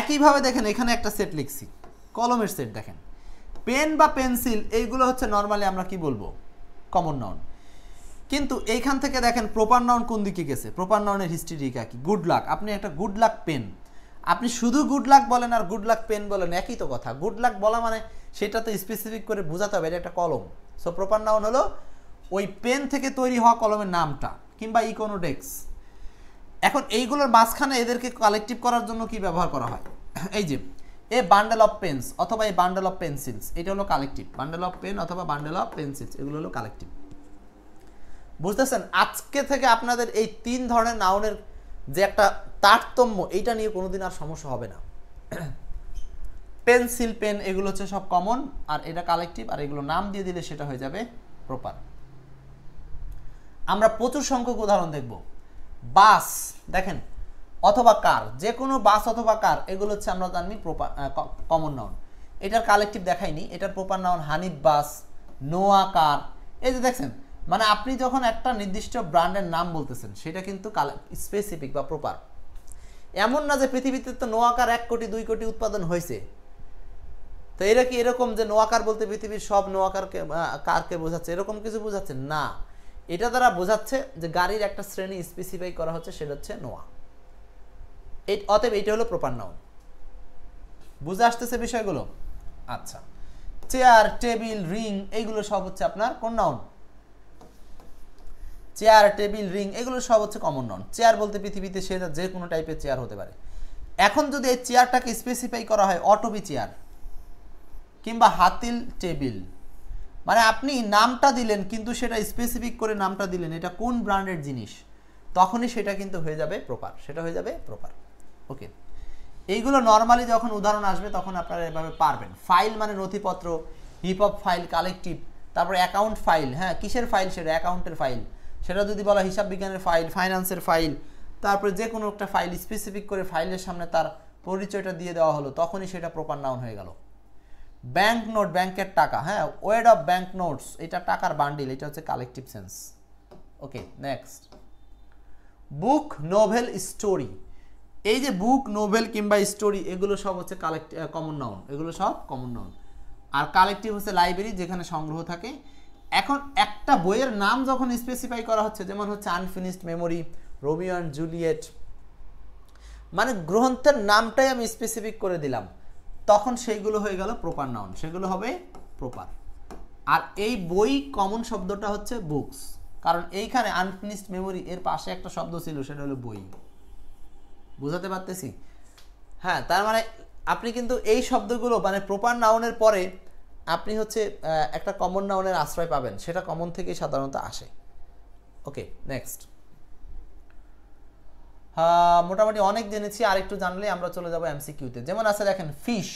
একইভাবে দেখেন এখানে একটা সেট লিখছি, কলমের সেট। দেখেন পেন বা পেন্সিল, এইগুলো হচ্ছে নর্মালি আমরা কি বলবো? Common noun. কিন্তু এইখান থেকে দেখেন প্রপার নাউন কোন দিকে গেছে, প্রপার নাউনের হিস্ট্রি কি? গুড লাক, আপনি একটা গুড লাক পেন, আপনি শুধু গুড লাক বলেন আর গুড লাক পেন বলেন, একই তো কথা। গুড লাক বলা মানে সেটা তো স্পেসিফিক করে বোঝাতে হবে, এটা একটা কলম। সো প্রপার নাউন হলো ওই পেন থেকে তৈরি হওয়া কলমের নামটা, কিংবা ইকোনোডেক্স। এখন এইগুলোর মাঝখানে এদেরকে কালেকটিভ করার জন্য কি ব্যবহার করা হয়? এই যে এ বান্ডেল অফ পেন্স অথবা এই বান্ডেল অফ পেন্সিলস, এটা হলো কালেকটিভ। বান্ডেল অফ পেন অথবা বান্ডেল অফ পেন্সিলস, এগুলো হলো কালেকটিভ। বুঝতেছেন? আজকে থেকে আপনাদের এই তিন ধরনের নাউনের যে একটা তারতম্য, এইটা নিয়ে কোনোদিন আর সমস্যা হবে না। পেন্সিল, পেন, এগুলো হচ্ছে সব কমন, আর এটা কালেকটিভ, আর এগুলো নাম দিয়ে দিলে সেটা হয়ে যাবে প্রপার। আমরা প্রচুর সংখ্যক উদাহরণ দেখব। বাস, দেখেন, অথবা কার, যে কোনো বাস অথবা কার, এগুলো হচ্ছে আমরা জানি প্রপার কমন নাউন। এটার কালেকটিভ দেখাইনি, এটার প্রপার নাউন হানিফ বাস, নোয়া কার। এই যে দেখছেন, মানে আপনি যখন একটা নির্দিষ্ট ব্র্যান্ডের নাম বলতেছেন, সেটা কিন্তু স্পেসিফিক বা প্রপার। এমন না যে পৃথিবীতে তো নোয়া কার 1 কোটি 2 কোটি উৎপাদন হয়েছে, তো এরা কি এরকম যে নোয়া কার বলতে পৃথিবীর সব নোয়া কারকে বোঝাচ্ছে, এরকম কিছু বোঝাচ্ছে না। এটা দ্বারা বোঝাচ্ছে যে গাড়ির একটা শ্রেণী স্পেসিফাই করা হচ্ছে, সেটা হচ্ছে নোয়া। অতএব এইটা হলো প্রপার নাউন। বুঝে আসতেছে বিষয়গুলো? আচ্ছা, চেয়ার, টেবিল, রিং, এইগুলো সব হচ্ছে আপনার কোন নাউন? চেয়ার, টেবিল, রিং, এগুলো সব হচ্ছে কমন নাউন। চেয়ার বলতে পৃথিবীতে সে যে কোনো টাইপের চেয়ার হতে পারে। এখন যদি এই চেয়ারটাকে স্পেসিফাই করা হয় অটোবি চেয়ার কিংবা হাতিল টেবিল, মানে আপনি নামটা দিলেন কিন্তু সেটা স্পেসিফিক করে নামটা দিলেন, এটা কোন ব্র্যান্ডের জিনিস, তখনই সেটা কিন্তু হয়ে যাবে প্রপার, সেটা হয়ে যাবে প্রপার। ওকে, এইগুলো নর্মালি যখন উদাহরণ আসবে তখন আপনারা এভাবে পারবেন। ফাইল মানে নথিপত্র, হিপ হপ ফাইল কালেকটিভ, তারপরে অ্যাকাউন্ট ফাইল, হ্যাঁ কিসের ফাইল? সেটা অ্যাকাউন্টের ফাইল। সেটা যদি বলা হিসাব বিজ্ঞানের ফাইল, ফাইন্যান্সের ফাইল, তারপরে যে কোনো একটা ফাইল স্পেসিফিক করে ফাইলের সামনে তার পরিচয়টা দিয়ে দেওয়া হলো, তখনই সেটা প্রপার নাউন হয়ে গেল। ব্যাংক নোট, ব্যাংকের টাকা, হ্যাঁ ওয়েড অফ ব্যাংক নোটস, এটা টাকার বান্ডিল, এটা হচ্ছে কালেকটিভ সেন্স। ওকে, নেক্সট। বুক, নোভেল, স্টোরি, এই যে বুক, নোভেল কিংবা স্টোরি, এগুলো সব হচ্ছে কমন নাউন, এগুলো সব কমন নাউন। আর কালেকটিভ হচ্ছে লাইব্রেরি, যেখানে সংগ্রহ থাকে। এখন একটা বইয়ের নাম যখন স্পেসিফাই করা হচ্ছে, যেমন হচ্ছে unfinished memory, Romeo and Juliet, মানে গ্রন্থের নামটাই আমি স্পেসিফিক করে দিলাম, তখন সেইগুলো হয়ে গেল প্রপার নাউন, সেগুলো হবে প্রপার। আর এই বই কমন শব্দটা হচ্ছে বুকস, কারণ এইখানে আনফিনিশড মেমোরি এর পাশে একটা শব্দ ছিল, সেটা হলো বই। বুঝাতে পারতেছি? হ্যাঁ, তার মানে আপনি কিন্তু এই শব্দগুলো মানে প্রপার নাউনের পরে আপনি হচ্ছে একটা কমন নাউনের আশ্রয় পাবেন, সেটা কমন থেকেই সাধারণত আসে। ওকে, নেক্সট। মোটামুটি অনেক জেনেছি, আর একটু জানলে আমরা চলে যাবো এমসিকিউতে। যেমন আছে দেখেন ফিশ,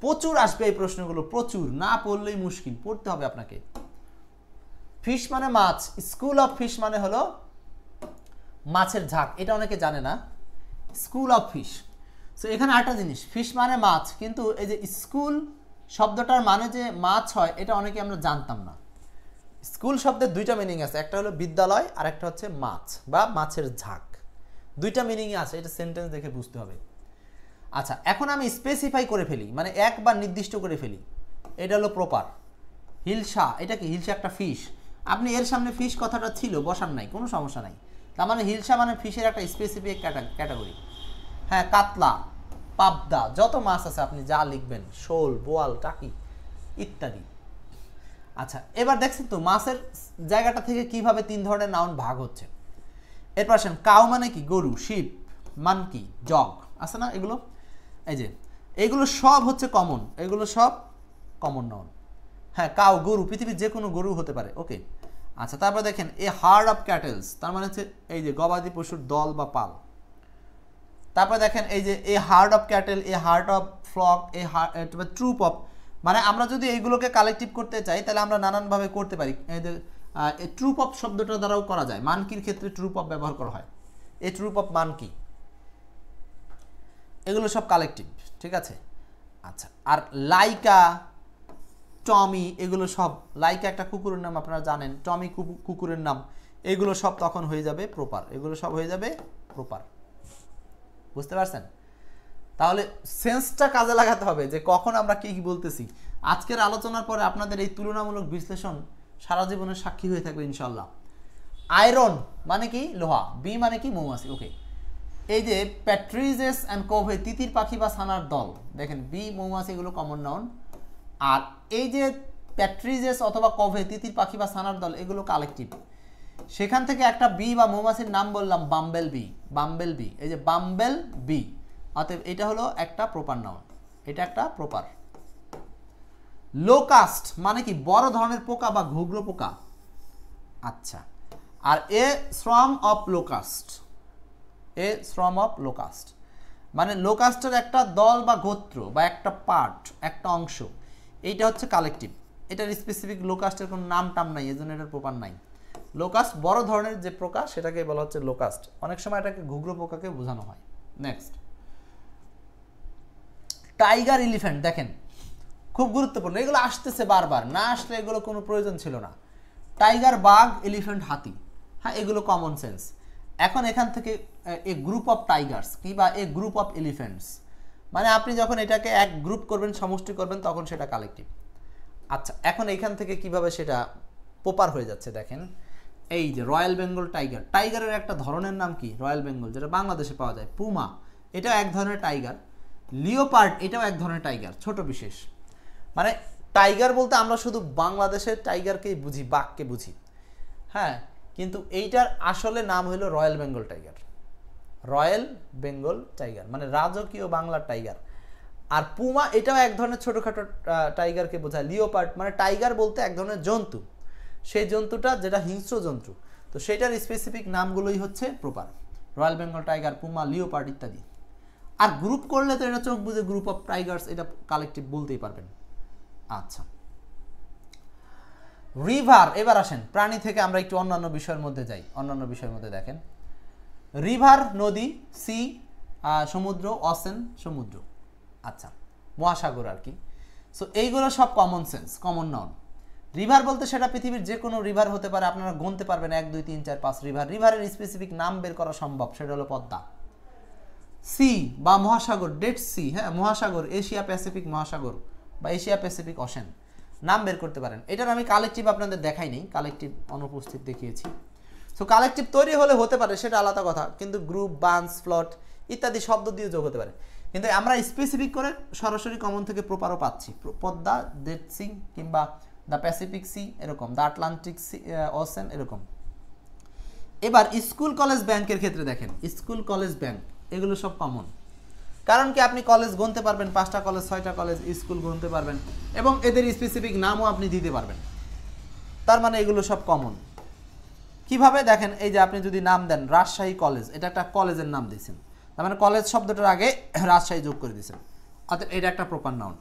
প্রচুর আসবে এই প্রশ্নগুলো, প্রচুর, না পড়লেই মুশকিল, পড়তে হবে আপনাকে। ফিশ মানে মাছ, স্কুল অফ ফিশ মানে হলো মাছের ঝাঁক, এটা অনেকে জানে না, স্কুল অফ ফিশ। সো এখানে আরেকটা জিনিস, ফিশ মানে মাছ, কিন্তু এই যে স্কুল শব্দটার মানে যে মাছ হয় এটা অনেকে আমরা জানতাম না। স্কুল শব্দের দুইটা মিনিং আছে, একটা হলো বিদ্যালয় আর একটা হচ্ছে মাছ বা মাছের ঝাঁক, দুইটা মিনিংই আছে, এটা সেন্টেন্স দেখে বুঝতে হবে। আচ্ছা, এখন আমি স্পেসিফাই করে ফেলি, মানে একবার নির্দিষ্ট করে ফেলি, এটা হলো প্রপার। হিলসা, এটা কি? হিলসা একটা ফিশ, আপনি এর সামনে ফিশ কথাটা ছিল, বসার নাই, কোনো সমস্যা নাই। তার মানে হিলসা মানে ফিশের একটা স্পেসিফিক ক্যাটাগরি। হ্যাঁ, কাতলা, পাবদা, যত মাছ আছে আপনি যা লিখবেন, শোল, বোয়াল, টাকি ইত্যাদি। আচ্ছা, এবার দেখছেন তো মাছের জায়গাটা থেকে কিভাবে তিন ধরনের নাউন ভাগ হচ্ছে। এরপর আসেন, কাউ মানে কি? গরু, শিপ, মানকি, জগ, আছে না এগুলো? এই যে এগুলো সব হচ্ছে কমন, এগুলো সব কমন নাউন। হ্যাঁ, কাউ গরু, পৃথিবীর যে কোনো গরু হতে পারে। ওকে, আচ্ছা, তারপর দেখেন এ হার্ড অফ ক্যাটেলস, তার মানে হচ্ছে এই যে গবাদি পশুর দল বা পাল। তারপর দেখেন এই যে a herd of cattle, a herd of flock, a troop of, মানে আমরা যদি এইগুলোকে কালেকটিভ করতে চাই তাহলে আমরা নানানভাবে করতে পারি। এই যে ট্রুপ অফ শব্দটা দ্বারাও করা যায়, মানকির ক্ষেত্রে ট্রুপ অফ ব্যবহার করা হয়, এ ট্রুপ অফ মানকি, এগুলো সব কালেকটিভ, ঠিক আছে। আচ্ছা, আর লাইকা, টমি, এগুলো সব, লাইকা একটা কুকুরের নাম আপনারা জানেন, টমি কুকুরের নাম, এগুলো সব তখন হয়ে যাবে প্রপার, এগুলো সব হয়ে যাবে প্রপার। বুঝতে পারছেন? তাহলে সেন্সটা কাজে লাগাতে হবে যে কখন আমরা কি কি বলতেছি। আজকের আলোচনার পরে আপনাদের এই তুলনামূলক বিশ্লেষণ সারা জীবনের সাক্ষী হয়ে থাকবে ইনশাল্লাহ। আয়রন মানে কি? লোহা। বি মানে কি? মৌমাছি। ওকে, এই যে প্যাট্রিজেস অ্যান্ড কোভে, তিতির পাখি বা ছানার দল, দেখেন বি, মৌমাছি, এগুলো কমন নাউন। আর এই যে প্যাট্রিজেস অথবা কোভে, তিতির পাখি বা ছানার দল, এগুলো কালেকটিভ। সেখান থেকে একটা বি বা মৌমাছির নাম বললাম, বাম্বেল বি, বাম্বেল বি, এই যে বাম্বেল বি, অতএব এটা হলো একটা প্রপার নাউন, এটা একটা প্রপার। লোকাস্ট মানে কি? বড় ধরনের পোকা বা ঘুঘরো পোকা। আচ্ছা, আর এ শ্রম অফ লোকাস্ট, এ শ্রম অফ লোকাস্ট মানে লোকাস্টের একটা দল বা গোত্র বা একটা পার্ট, একটা অংশ, এইটা হচ্ছে কালেকটিভ। এটার স্পেসিফিক লোকাস্টের কোনো নাম টাম নাই, এজন্য এটার প্রপার নাই। লোকাস্ট বড় ধরনের যে পোকা সেটাকে বলা হচ্ছে লোকাস্ট, অনেক সময় এটাকে ঘুঘরো পোকাকে বোঝানো হয়। নেক্সট, টাইগার, এলিফ্যান্ট, দেখেন খুব গুরুত্বপূর্ণ, এগুলো আসতেছে বারবার, না আসলে এগুলো কোনো প্রয়োজন ছিল না। টাইগার, বাঘ, এলিফ্যান্ট, হাতি, হ্যাঁ এগুলো কমন সেন্স। এখন এখান থেকে এ গ্রুপ অফ টাইগার্স কিংবা এ গ্রুপ অফ এলিফ্যান্টস, মানে আপনি যখন এটাকে এক গ্রুপ করবেন, সমষ্টি করবেন, তখন সেটা কালেকটিভ। আচ্ছা, এখন এখান থেকে কিভাবে সেটা প্রপার হয়ে যাচ্ছে দেখেন। এই যে রয়্যাল বেঙ্গল টাইগার, টাইগারের একটা ধরনের নাম কি? রয়্যাল বেঙ্গল, যেটা বাংলাদেশে পাওয়া যায়। পুমা, এটাও এক ধরনের টাইগার। লিওপার্ড, এটাও এক ধরনের টাইগার, ছোট বিশেষ। মানে টাইগার বলতে আমরা শুধু বাংলাদেশের টাইগারকেই বুঝি, বাঘকে বুঝি, হ্যাঁ, কিন্তু এইটার আসলে নাম হলো royal Bengal tiger. Royal Bengal tiger মানে রাজকীয় বাংলার টাইগার। আর পুমা, এটাও এক ধরনের ছোটোখাটো টাইগারকে বোঝায়। লিওপার্ড মানে টাইগার বলতে এক ধরনের জন্তু, সেই জন্তুটা যেটা হিংস্র জন্তু, তো সেটার স্পেসিফিক নামগুলোই হচ্ছে proper. Royal Bengal tiger, Puma, leopard ইত্যাদি। আর গ্রুপ করলে তো এটা চোখ বুঝে গ্রুপ অফ টাইগার্স, এটা কালেকটিভ বলতেই পারবেন। আচ্ছা, রিভার। এবার আসেন প্রাণী থেকে আমরা একটু অন্যান্য বিষয়ের মধ্যে যাই। অন্যান্য বিষয়ের মধ্যে দেখেন, রিভার নদী, সি সমুদ্র, অসেন সমুদ্র, আচ্ছা মহাসাগর আর কি। সো এইগুলো সব common sense, common noun. River বলতে সেটা পৃথিবীর যে কোনো রিভার হতে পারে, আপনারা গুনতে পারবেন 1 2 3 4 5 রিভার। রিভারের স্পেসিফিক নাম বের করা সম্ভব, সেটা হলো পদ্মা। সি বা মহাসাগর, ডেড সি, হ্যাঁ মহাসাগর, এশিয়া প্যাসিফিক মহাসাগর বা এশিয়া প্যাসিফিক অশেন, নাম বের করতে পারেন। এটার আমি কালেকটিভ আপনাদের দেখাই নেই, কালেকটিভ অনুপস্থিত দেখিয়েছি। সো কালেকটিভ তৈরি হলে হতে পারে, সেটা আলাদা কথা, কিন্তু গ্রুপ, বান্স, ফ্লট ইত্যাদি শব্দ দিয়ে যোগ হতে পারে। কিন্তু আমরা স্পেসিফিক করে সরাসরি কমন থেকে প্রপারও পাচ্ছি। পদ্মা, ডেড সি কিংবা দ্য প্যাসিফিক সি এরকম, দ্য আটলান্টিক সি ওশেন এরকম। এবার স্কুল কলেজ ব্যাংকের ক্ষেত্রে দেখেন, স্কুল কলেজ ব্যাংক এগুলো সব কমন, কারণ কি আপনি কলেজ গুনতে পারবেন, 5টা কলেজ 6টা কলেজ স্কুল গুনতে পারবেন এবং এদের স্পেসিফিক নামও আপনি দিতে পারবেন, তার মানে এগুলো সব কমন। কিভাবে দেখেন, এই যে আপনি যদি নাম দেন রাজশাহী কলেজ, এটা একটা কলেজের নাম দিয়েছেন, তার মানে কলেজ শব্দটার আগে রাজশাহী যোগ করে দিয়েছেন, অর্থাৎ এটা একটা প্রপার নাউন।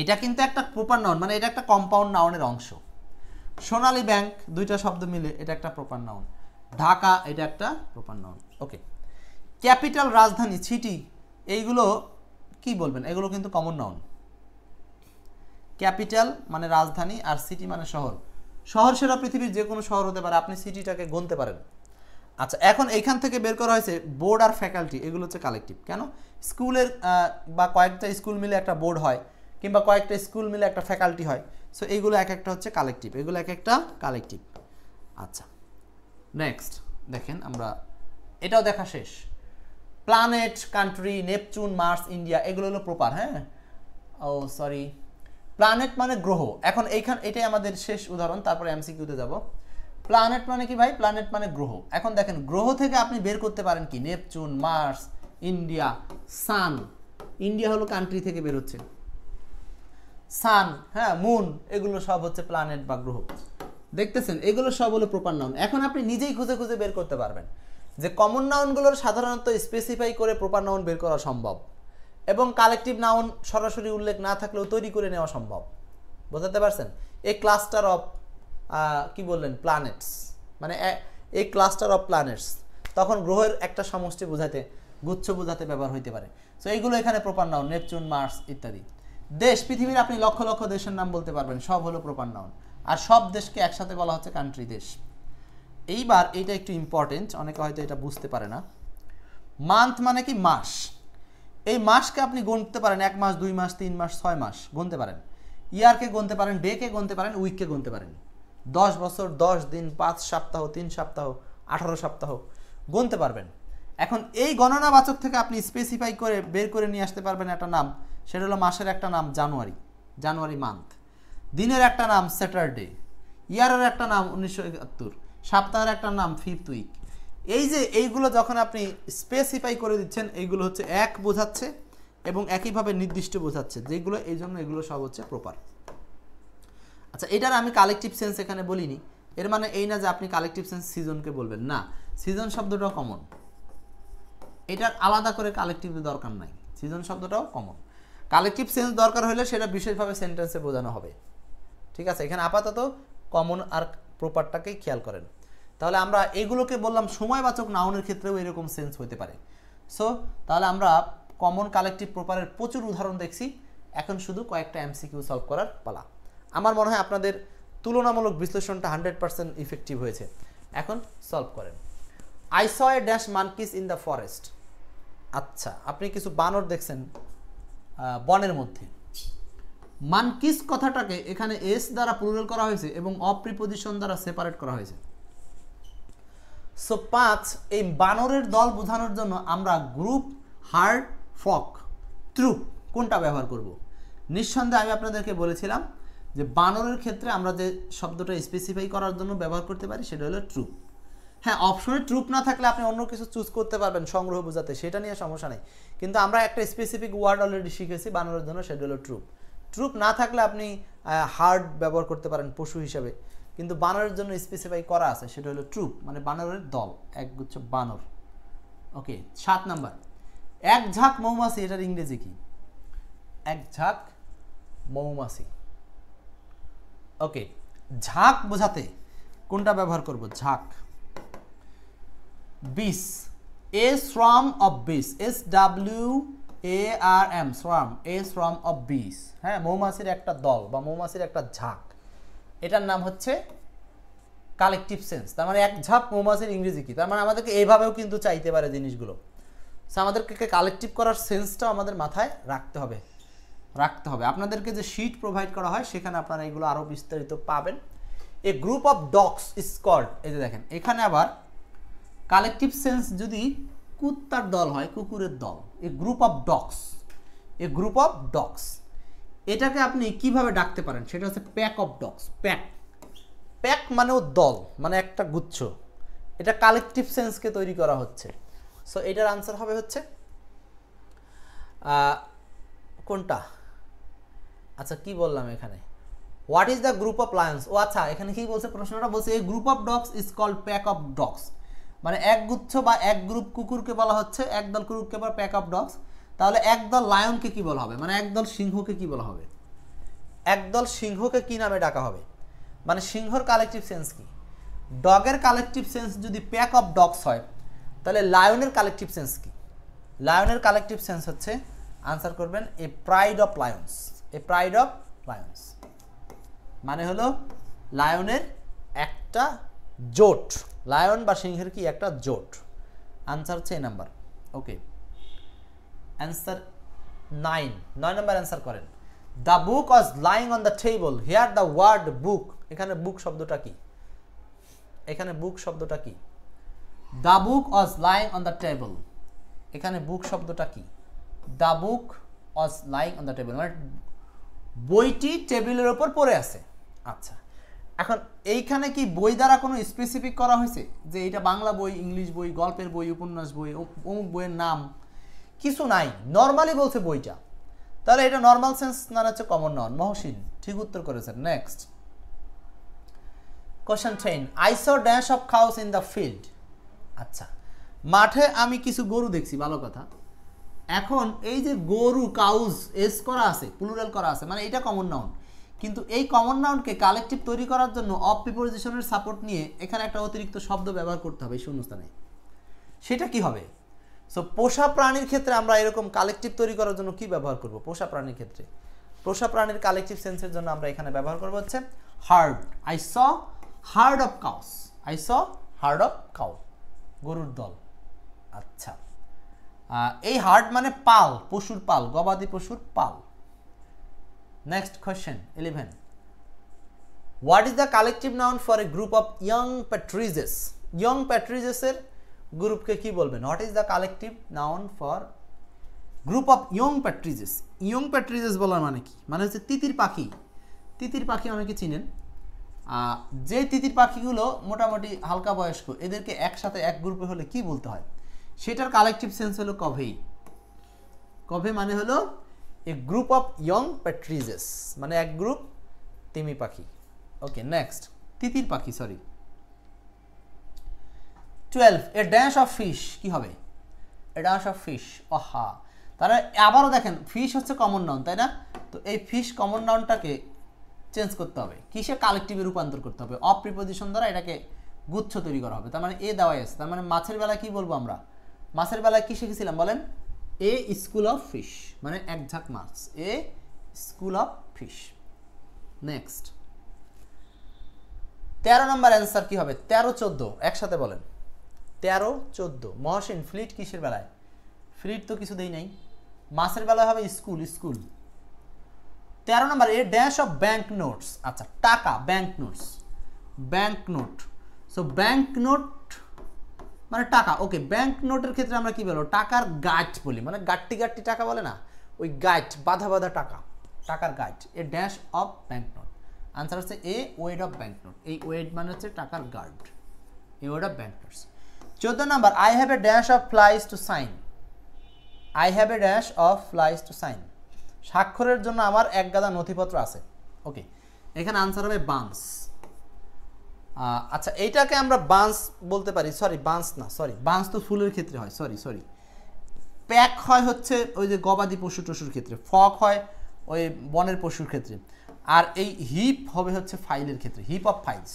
এটা কিন্তু একটা প্রপার নাউন, মানে এটা একটা কম্পাউন্ড নাউনের অংশ। সোনালী ব্যাংক, দুইটা শব্দ মিলে এটা একটা প্রপার নাউন। ঢাকা এটা একটা প্রপার নাউন। ওকে, ক্যাপিটাল রাজধানী সিটি এইগুলো কি বলবেন, এগুলো কিন্তু কমন নাউন। ক্যাপিটাল মানে রাজধানী আর সিটি মানে শহর। শহর সেটা পৃথিবীর যে কোনো শহর হতে পারে, আপনি সিটিটাকে গুনতে পারেন। আচ্ছা, এখন এইখান থেকে বের করা হয়েছে বোর্ড আর ফ্যাকাল্টি, এগুলো হচ্ছে কালেকটিভ। কেন? স্কুলের বা কয়েকটা স্কুল মিলে একটা বোর্ড হয়, কিংবা কয়েকটা স্কুল মিলে একটা ফ্যাকাল্টি হয়। সো এইগুলো এক একটা হচ্ছে কালেকটিভ, এগুলো এক একটা কালেকটিভ। আচ্ছা, নেক্সট দেখেন, আমরা এটাও দেখা শেষ। Planet, country, Neptune, Mars, India এগুলো হলো প্রপার। হ্যাঁ, ও সরি, প্ল্যানেট মানে গ্রহ। এখন এটাই আমাদের শেষ উদাহরণ, তারপরে এমসিকিউতে যাব। প্ল্যানেট মানে কি ভাই? প্ল্যানেট মানে গ্রহ। এখন দেখেন, গ্রহ থেকে আপনি বের করতে পারেন কি? নেপচুন, মার্স, ইন্ডিয়া, সান। ইন্ডিয়া হলো কান্ট্রি থেকে বের হচ্ছে। সান, হ্যাঁ, মুন, এগুলো সব হচ্ছে প্ল্যানেট বা গ্রহ। দেখতেছেন, এগুলো সব হলো প্রপার নাউন। এখন আপনি নিজেই খুঁজে খুঁজে বের করতে পারবেন যে কমন নাউনগুলোর সাধারণত স্পেসিফাই করে প্রপার নাউন বের করা সম্ভব, এবং কালেকটিভ নাউন সরাসরি উল্লেখ না থাকলেও তৈরি করে নেওয়া সম্ভব। বোঝাতে পারছেন? এই ক্লাস্টার অফ কি বললেন, প্ল্যানেটস, মানে এই ক্লাস্টার অফ প্ল্যানেটস তখন গ্রহের একটা সমষ্টি বোঝাতে, গুচ্ছ বোঝাতে ব্যবহার হইতে পারে। সো এইগুলো এখানে প্রপার নাউন, নেপচুন, মার্স ইত্যাদি। দেশ, পৃথিবীর আপনি লক্ষ লক্ষ দেশের নাম বলতে পারবেন, সব হলো প্রপার নাউন। আর সব দেশকে একসাথে বলা হচ্ছে কান্ট্রি, দেশ। এইবার এইটা একটু ইম্পর্টেন্ট, অনেকে হয়তো এটা বুঝতে পারে না। মান্থ মানে কি? মাস। এই মাসকে আপনি গুনতে পারেন 1 মাস, 2 মাস, 3 মাস, 6 মাস গুনতে পারেন। ইয়ারকে গুনতে পারেন, ডেকে গুনতে পারেন, উইককে গুনতে পারেন। 10 বছর, 10 দিন, 5 সপ্তাহ, 3 সপ্তাহ, 18 সপ্তাহ গুনতে পারবেন। এখন এই গণনাবাচক থেকে আপনি স্পেসিফাই করে বের করে নিয়ে আসতে পারবেন একটা নাম, সেটা হলো মাসের একটা নাম জানুয়ারি, জানুয়ারি মান্থ। দিনের একটা নাম স্যাটারডে, ইয়ারের একটা নাম 1971, সপ্তাহের একটা নাম 5th উইক। এই যে এইগুলো যখন আপনি স্পেসিফাই করে দিচ্ছেন, এইগুলো হচ্ছে এক বোঝাচ্ছে এবং একইভাবে নির্দিষ্ট বোঝাচ্ছে, যেগুলো এই জন্য এগুলো সব হচ্ছে প্রপার। আচ্ছা, এটার আমি কালেকটিভ সেন্স এখানে বলিনি, এর মানে এই না যে আপনি কালেকটিভ সেন্স সিজনকে বলবেন না। সিজন শব্দটাও কমন, এটার আলাদা করে কালেকটিভের দরকার নাই। সিজন শব্দটাও কমন, কালেকটিভ সেন্স দরকার হলে সেটা বিশেষভাবে সেন্টেন্সে বোঝানো হবে। ঠিক আছে, এখানে আপাতত কমন আর প্রপারটাকেই খেয়াল করেন। তাহলে আমরা এগুলোকে বললাম সময়বাচক নাউনের ক্ষেত্রেও এরকম সেন্স হতে পারে। সো তাহলে আমরা কমন, কালেকটিভ, প্রপারের প্রচুর উদাহরণ দেখছি। এখন শুধু কয়েকটা এমসিকিউ সলভ করার পালা। আমার মনে হয় আপনাদের তুলনামূলক বিশ্লেষণটা 100% ইফেক্টিভ হয়েছে। এখন সলভ করেন। I saw a dash মানকিস in the forest. আচ্ছা, আপনি কিছু বানর দেখছেন বনের মধ্যে। মানকিস কথাটাকে এখানে এস দ্বারা প্লুরাল করা হয়েছে এবং অফ প্রিপোজিশন দ্বারা সেপারেট করা হয়েছে। সো 5, এই বানরের দল বোঝানোর জন্য আমরা গ্রুপ, হার্ড, ফক, ট্রুপ কোনটা ব্যবহার করব? নিঃসন্দেহে আমি আপনাদেরকে বলেছিলাম যে বানরের ক্ষেত্রে আমরা যে শব্দটা স্পেসিফাই করার জন্য ব্যবহার করতে পারি সেটা হলো ট্রুপ। হ্যাঁ, অপশনে ট্রুপ না থাকলে আপনি অন্য কিছু চুজ করতে পারবেন সংগ্রহ বোঝাতে, সেটা নিয়ে সমস্যা নেই। কিন্তু আমরা একটা স্পেসিফিক ওয়ার্ড অলরেডি শিখেছি বানরের জন্য, সেটা হলো ট্রুপ। ট্রুপ না থাকলে আপনি হার্ড ব্যবহার করতে পারেন পশু হিসাবে, কিন্তু বানরের জন্য স্পেসিফাই করা আছে, সেটা হলো ট্রুপ, মানে বানরের দল, একগুচ্ছ বানর। ওকে, 7 নাম্বার, এক ঝাঁক মৌমাছি, এটার ইংরেজি কি? এক ঝাঁক মৌমাছি। ওকে, ঝাঁক বোঝাতে কোনটা ব্যবহার করব? ঝাঁক। বিস, এ সোয়ার্ম অফ বিস, SWARM, swarm, A swarm of বিস। হ্যাঁ, মৌমাছির একটা দল বা মৌমাছির একটা ঝাঁক, এটার নাম হচ্ছে কালেকটিভ সেন্স। তার মানে এক ঝাঁক মৌমাছির ইংরেজি কি? তার মানে আমাদেরকে এইভাবেও কিন্তু চাইতে পারে জিনিসগুলো। আমাদেরকে কালেকটিভ করার সেন্সটা আমাদের মাথায় রাখতে হবে। আপনাদেরকে যে শীট প্রোভাইড করা হয় সেখানে আপনারা এগুলো আরও বিস্তারিত পাবেন। A group of dogs is called, এই যে দেখেন এখানে আবার কালেকটিভ সেন্স যদি কুত্তার দল হয়, কুকুরের দল, a group of dogs, a group of dogs. এটাকে আপনি কিভাবে ডাকতে পারেন সেটা হচ্ছে pack of dogs. Pack, pack মানেও দল, মানে একটা গুচ্ছ, এটা কালেকটিভ সেন্সকে তৈরি করা হচ্ছে। সো এটার আনসার হবে হচ্ছে কোনটা? আচ্ছা কি বললাম এখানে, what is the group of lions. ও আচ্ছা, এখানে কি বলছে, প্রশ্নটা বলছে এই group of dogs is called pack of dogs, মানে এক গুচ্ছ বা এক গ্রুপ কুকুরকে বলা হচ্ছে, একদল কুকুরকে বলা প্যাক অফ ডগস। তাহলে একদল লায়নকে কি বলা হবে, মানে একদল সিংহকে কি বলা হবে, একদল সিংহকে কি নামে ডাকা হবে, মানে সিংহর কালেকটিভ সেন্স কি? ডগের কালেকটিভ সেন্স যদি প্যাক অফ ডগস হয়, তাহলে লায়নের কালেকটিভ সেন্স কি? লায়নের কালেকটিভ সেন্স হচ্ছে, আনসার করবেন a pride of Lions. A pride of Lions মানে হলো লায়নের একটা জোট, লায়ন বা সিংহের কি একটা জোট। আনসার হচ্ছে এ নাম্বার। ওকে, অ্যান্সার 9 নম্বর অ্যান্সার করেন। The book was lying on the table, here the word book. এখানে বুক শব্দটা কি? এখানে বুক শব্দটা কি? The book was lying on the table, এখানে বুক শব্দটা কি? The book was lying on the table মানে বইটি টেবিলের ওপর পড়ে আছে। আচ্ছা, এখন এইখানে কি বই দ্বারা কোনো স্পেসিফিক করা হয়েছে যে এটা বাংলা বই, ইংলিশ বই, গল্পের বই, উপন্যাস বই, অমুক বইয়ের নাম? কিছু নাই, নর্মালি বলছে বইটা। তাহলে এটা নর্মাল সেন্স না হচ্ছে কমন নাউন। মহসিন ঠিক উত্তর করেছেন। Next question 10, I saw dash of cows in the field. আচ্ছা, মাঠে আমি কিছু গরু দেখছি, ভালো কথা। এখন এই যে গরু, কাউজ এস করা আছে, প্লুরাল করা আছে, মানে এটা কমন নাউন। কিন্তু এই কমন নাউনকে কালেকটিভ তৈরি করার জন্য অফ প্রিপোজিশনের সাপোর্ট নিয়ে এখানে একটা অতিরিক্ত শব্দ ব্যবহার করতে হবে শূন্যস্থানে। সেটা কি হবে? সো পোষা প্রাণীর ক্ষেত্রে আমরা এরকম কালেকটিভ তৈরি করার জন্য কি ব্যবহার করব? পোষা প্রাণীর ক্ষেত্রে, পোষা প্রাণীর কালেকটিভ সেন্সের জন্য আমরা এখানে ব্যবহার করব হচ্ছে hard. I saw hard of cows. I saw hard of cow, গরুর দল। আচ্ছা, এই হার্ড মানে পাল, পশুর পাল, গবাদি পশুর পাল। Next question 11, what is the collective noun for a group of young partridges. Young প্যাট্রিজেসের গ্রুপকে কি বলবেন? What is the collective noun for group of young partridges. Young partridges বলার মানে কি? মানে হচ্ছে তিতির পাখি। তিতির পাখি অনেকে চিনেন, যে তিতির পাখিগুলো মোটামুটি হালকা বয়স্ক, এদেরকে একসাথে এক গ্রুপে হলে কি বলতে হয়? সেটার কালেকটিভ সেন্স হলো কভেই। কভে মানে হলো এ গ্রুপ অফ ইয়ং প্যাট্রিজেস, মানে এক গ্রুপ তিমি পাখি। ওকে, নেক্সট তিতির পাখি, sorry. 12, A dash of fish কি হবে? এ ড্যাশ অফ ফিশ। ওহা, তাহলে আবারও দেখেন ফিশ হচ্ছে কমন নাউন, তাই না? তো এই ফিশ কমন নাউনটাকে চেঞ্জ করতে হবে, কিসে? কালেকটিভে রূপান্তর করতে হবে। অফ প্রিপোজিশন দ্বারা এটাকে গুচ্ছ তৈরি করা হবে। তার মানে এ দেওয়াই আছে, তার মানে মাছের বেলায় কি বলবো আমরা? মাছের বেলায় কি শিখেছিলাম বলেন? এ স্কুল অফ ফিশ, মানে এক ঝাঁক মাছ। A school of fish. Next 13 নম্বর অ্যান্সার কি হবে? 13, 14 একসাথে বলেন। 13, 14। মহসিন, ফ্লিট কিসের বেলায়? ফ্লিট তো কিছু দেই নাই। মাছের বেলায় হবে school, school. 13 number, A dash of bank notes. আচ্ছা, টাকা, bank notes, bank note. So bank note মানে টাকা। ওকে, ব্যাংক নোটের ক্ষেত্রে আমরা কি বলবো? টাকার গাঁট বলি, মানে গাঁটটি গাঁটটি টাকা বলে না, ওই গাঁট, বাঁধা বাঁধা টাকা, টাকার গাঁট। A dash of bank note. Answer হচ্ছে a wad of bank note. এই ওয়েড মানে হচ্ছে টাকার গার্ড, a wad of bank notes. 14 নম্বর, I have a dash of files to sign. I have a dash of files to sign, স্বাক্ষরের জন্য আমার এক গাদা নথিপত্র আছে। ওকে, এখানে আনসার হবে বান্স। আচ্ছা, এইটাকে আমরা বান্স বলতে পারি, সরি বান্স না, সরি বান্স তো ফুলের ক্ষেত্রে হয়, সরি। প্যাক হয় হচ্ছে ওই যে গবাদি পশু টশুর ক্ষেত্রে, ফক হয় ওই বনের পশুর ক্ষেত্রে, আর এই হিপ হবে হচ্ছে ফাইলের ক্ষেত্রে। Heap of files,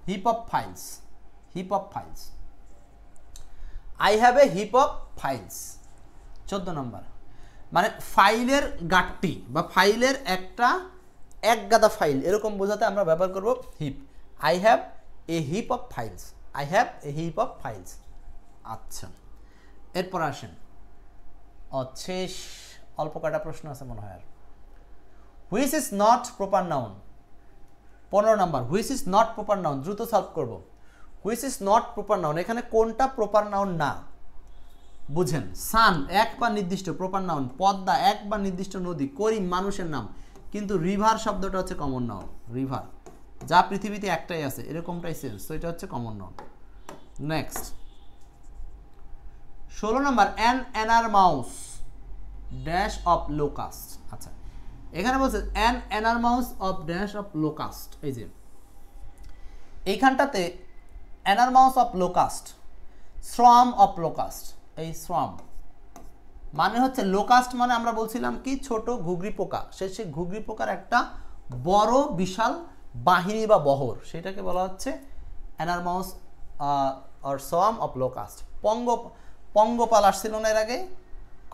heap of files, heap of files. I have a heap of files. 14 নম্বর, মানে ফাইলের গাঁটটি বা ফাইলের একটা এক গাদা ফাইল, এরকম বোঝাতে আমরা ব্যবহার করব heap. I have a heap of files. I have a heap of files. আচ্ছা, এরপর আসেন, শেষ অল্প কটা প্রশ্ন আছে মনে হয় আর। Which is not proper noun. 15 নম্বর, which is not proper noun. দ্রুত সলভ করব। Which is not proper noun, এখানে কোনটা প্রপার নাউন না? বুঝেন, সান এক বা নির্দিষ্ট প্রপার নাউন, পদ্মা এক বা নির্দিষ্ট নদী, করিম মানুষের নাম, কিন্তু রিভার শব্দটা হচ্ছে কমন নাউন। রিভার যা পৃথিবীতে একটাই আছে এরকমটাই সেন্স, তো এটা হচ্ছে কমন নাউন। নেক্সট 16 নম্বর, an enormous dash of locust. আচ্ছা, এখানে বলছে an enormous of dash of locust. এই যে এইখানটাতে enormous of locust, swarm of locust, এই শ্রম মানে হচ্ছে লোকাস্ট মানে আমরা বলছিলাম কি ছোট ঘুগরি পোকা, সেই ঘুগরি পোকার একটা বড় বিশাল বাহিনী বা বহর, সেটাকে বলা হচ্ছে enormous or swarm of locust. পঙ্গপাল আসছিল না এর আগে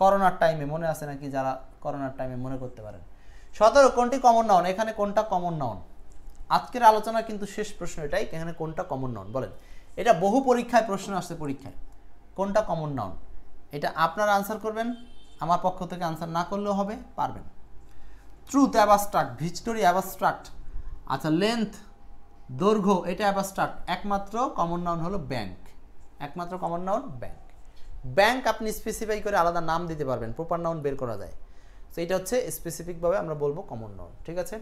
করোনার টাইমে, মনে আছে নাকি যারা করোনার টাইমে মনে করতে পারেন। 17 কোনটি কমন নাউন, এখানে কোনটা কমন নাউন? আজকের আলোচনা কিন্তু শেষ প্রশ্ন এটাই, এখানে কোনটা কমন নাউন বলেন। এটা বহু পরীক্ষায় প্রশ্ন আসছে, পরীক্ষায় কোনটা কমন নাউন, এটা আপনারা আনসার করবেন, আমার পক্ষ থেকে আনসার না করলেও হবে, পারবেন। Truth abstract, victory abstract. আচ্ছা, লেন্থ দৈর্ঘ্য, এটা অ্যাবস্ট্রাক্ট, একমাত্র কমন নাউন হলো ব্যাংক, একমাত্র কমন নাউন ব্যাংক। ব্যাংক আপনি স্পেসিফাই করে আলাদা নাম দিতে পারবেন, প্রপার নাউন বের করা যায়, তো এটা হচ্ছে স্পেসিফিকভাবে আমরা বলবো কমন নাউন। ঠিক আছে,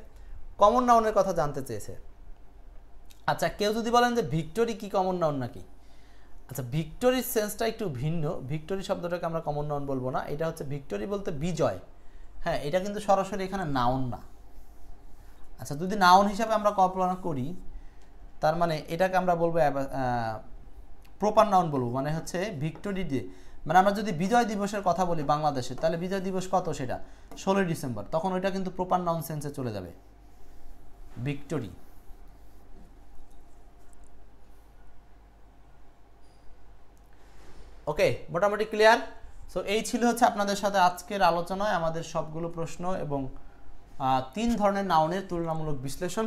কমন নাউনের কথা জানতে চেয়েছে। আচ্ছা, কেউ যদি বলেন যে ভিক্টোরি কি কমন নাউন নাকি, আচ্ছা ভিক্টোরির সেন্সটা একটু ভিন্ন, ভিক্টোরি শব্দটাকে আমরা কমন নাউন বলবো না, এটা হচ্ছে ভিক্টোরি বলতে বিজয়, হ্যাঁ এটা কিন্তু সরাসরি এখানে নাউন না। আচ্ছা, যদি নাউন হিসাবে আমরা কল্পনা করি তার মানে এটাকে আমরা বলবো প্রপার নাউন বলবো, মানে হচ্ছে ভিক্টোরি ডে, মানে আমরা যদি বিজয় দিবসের কথা বলি বাংলাদেশে, তাহলে বিজয় দিবস কত, সেটা 16 ডিসেম্বর, তখন ওইটা কিন্তু প্রপার নাউন সেন্সে চলে যাবে ভিক্টোরি। ওকে, মোটামুটি ক্লিয়ার। সো এই ছিল হচ্ছে আপনাদের সাথে আজকের আলোচনায় আমাদের সবগুলো প্রশ্ন এবং 3 ধরনের নাউনের তুলনামূলক বিশ্লেষণ।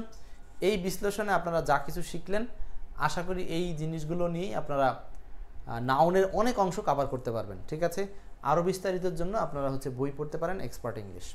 এই বিশ্লেষণে আপনারা যা কিছু শিখলেন, আশা করি এই জিনিসগুলো নিয়েই আপনারা নাউনের অনেক অংশ কভার করতে পারবেন। ঠিক আছে, আরও বিস্তারিতের জন্য আপনারা হচ্ছে বই পড়তে পারেন এক্সপার্ট ইংলিশ।